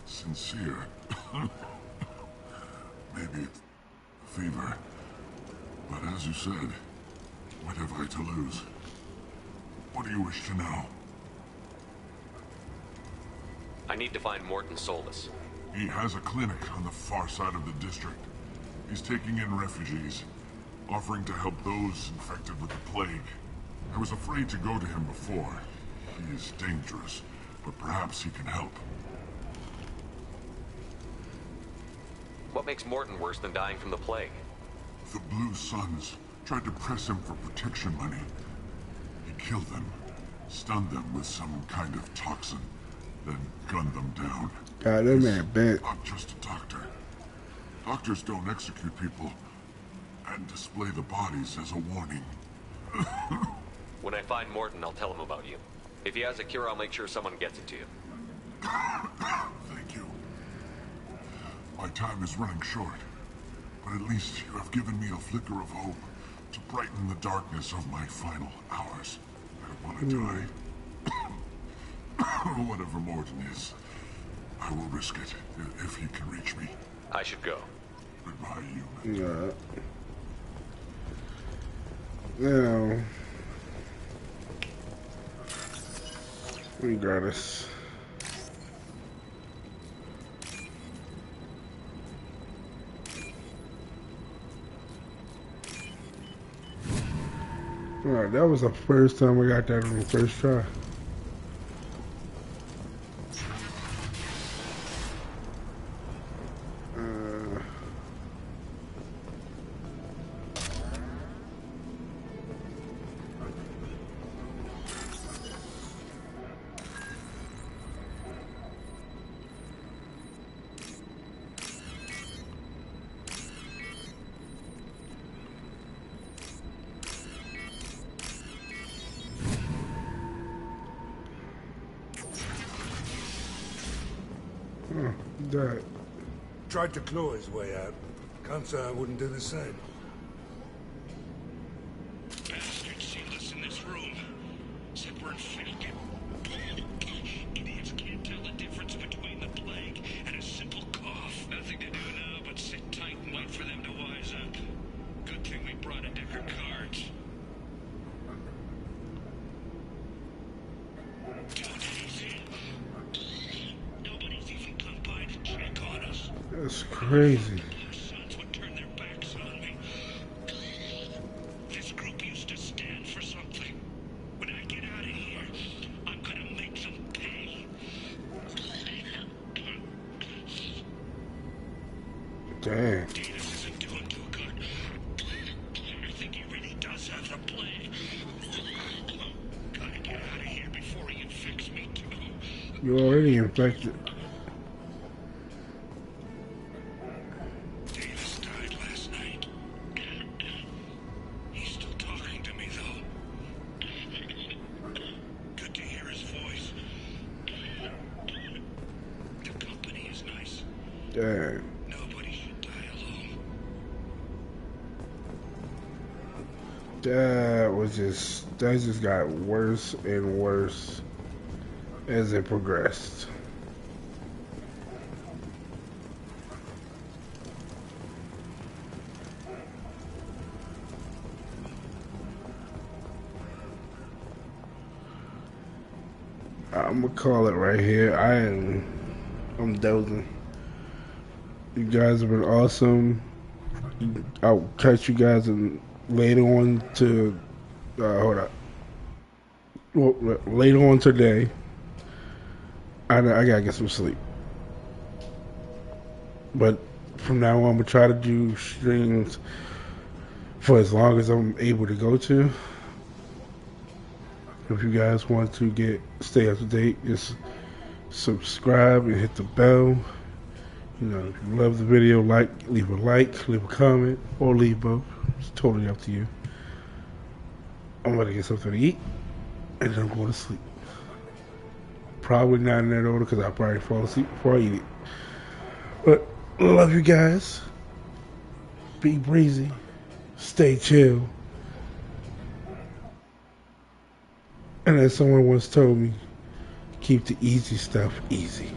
sincere. Maybe fever. But as you said, what have I to lose? What do you wish to know? I need to find Morton Solus. He has a clinic on the far side of the district. He's taking in refugees, offering to help those infected with the plague. I was afraid to go to him before. He is dangerous, but perhaps he can help. What makes Morton worse than dying from the plague? The Blue Suns tried to press him for protection money. He killed them, stunned them with some kind of toxin, then gunned them down. God, that man bent. I'm just a doctor. Doctors don't execute people and display the bodies as a warning. When I find Morton, I'll tell him about you. If he has a cure, I'll make sure someone gets it to you. Thank you. My time is running short, but at least you have given me a flicker of hope to brighten the darkness of my final hours. I don't want to die. Whatever Morton is, I will risk it if he can reach me. I should go. Goodbye, human. Now, we got us. Alright, that was the first time we got that on the first try. That. Tried to claw his way out. Can't say I wouldn't do the same. Bastards sealed us in this room. Said we're infected. Idiots can't tell the difference between the plague and a simple cough. Nothing to do now but sit tight and wait for them to wise up. Good thing we brought a deck of cards. That's crazy. Sons would turn their backs on me. This group used to stand for something. When I get out of here, I'm gonna make them pay. Damn. Davis isn't doing too good. I think he really does have the plague. Gotta get out of here before he infects me too. You're already infected. Dang. Nobody should die alone. That just got worse and worse as it progressed. I'm gonna call it right here. I'm dozing. You guys have been awesome. I'll catch you guys later on to hold up. Well, later on today. I gotta get some sleep. But from now on, I'm gonna try to do streams for as long as I'm able to go to. If you guys want to stay up to date, just subscribe and hit the bell. You know, if you love the video, leave a comment, or leave both. It's totally up to you. I'm gonna get something to eat, and then I'm going to sleep. Probably not in that order because I'll probably fall asleep before I eat it. But love you guys. Be breezy. Stay chill. And as someone once told me, keep the easy stuff easy.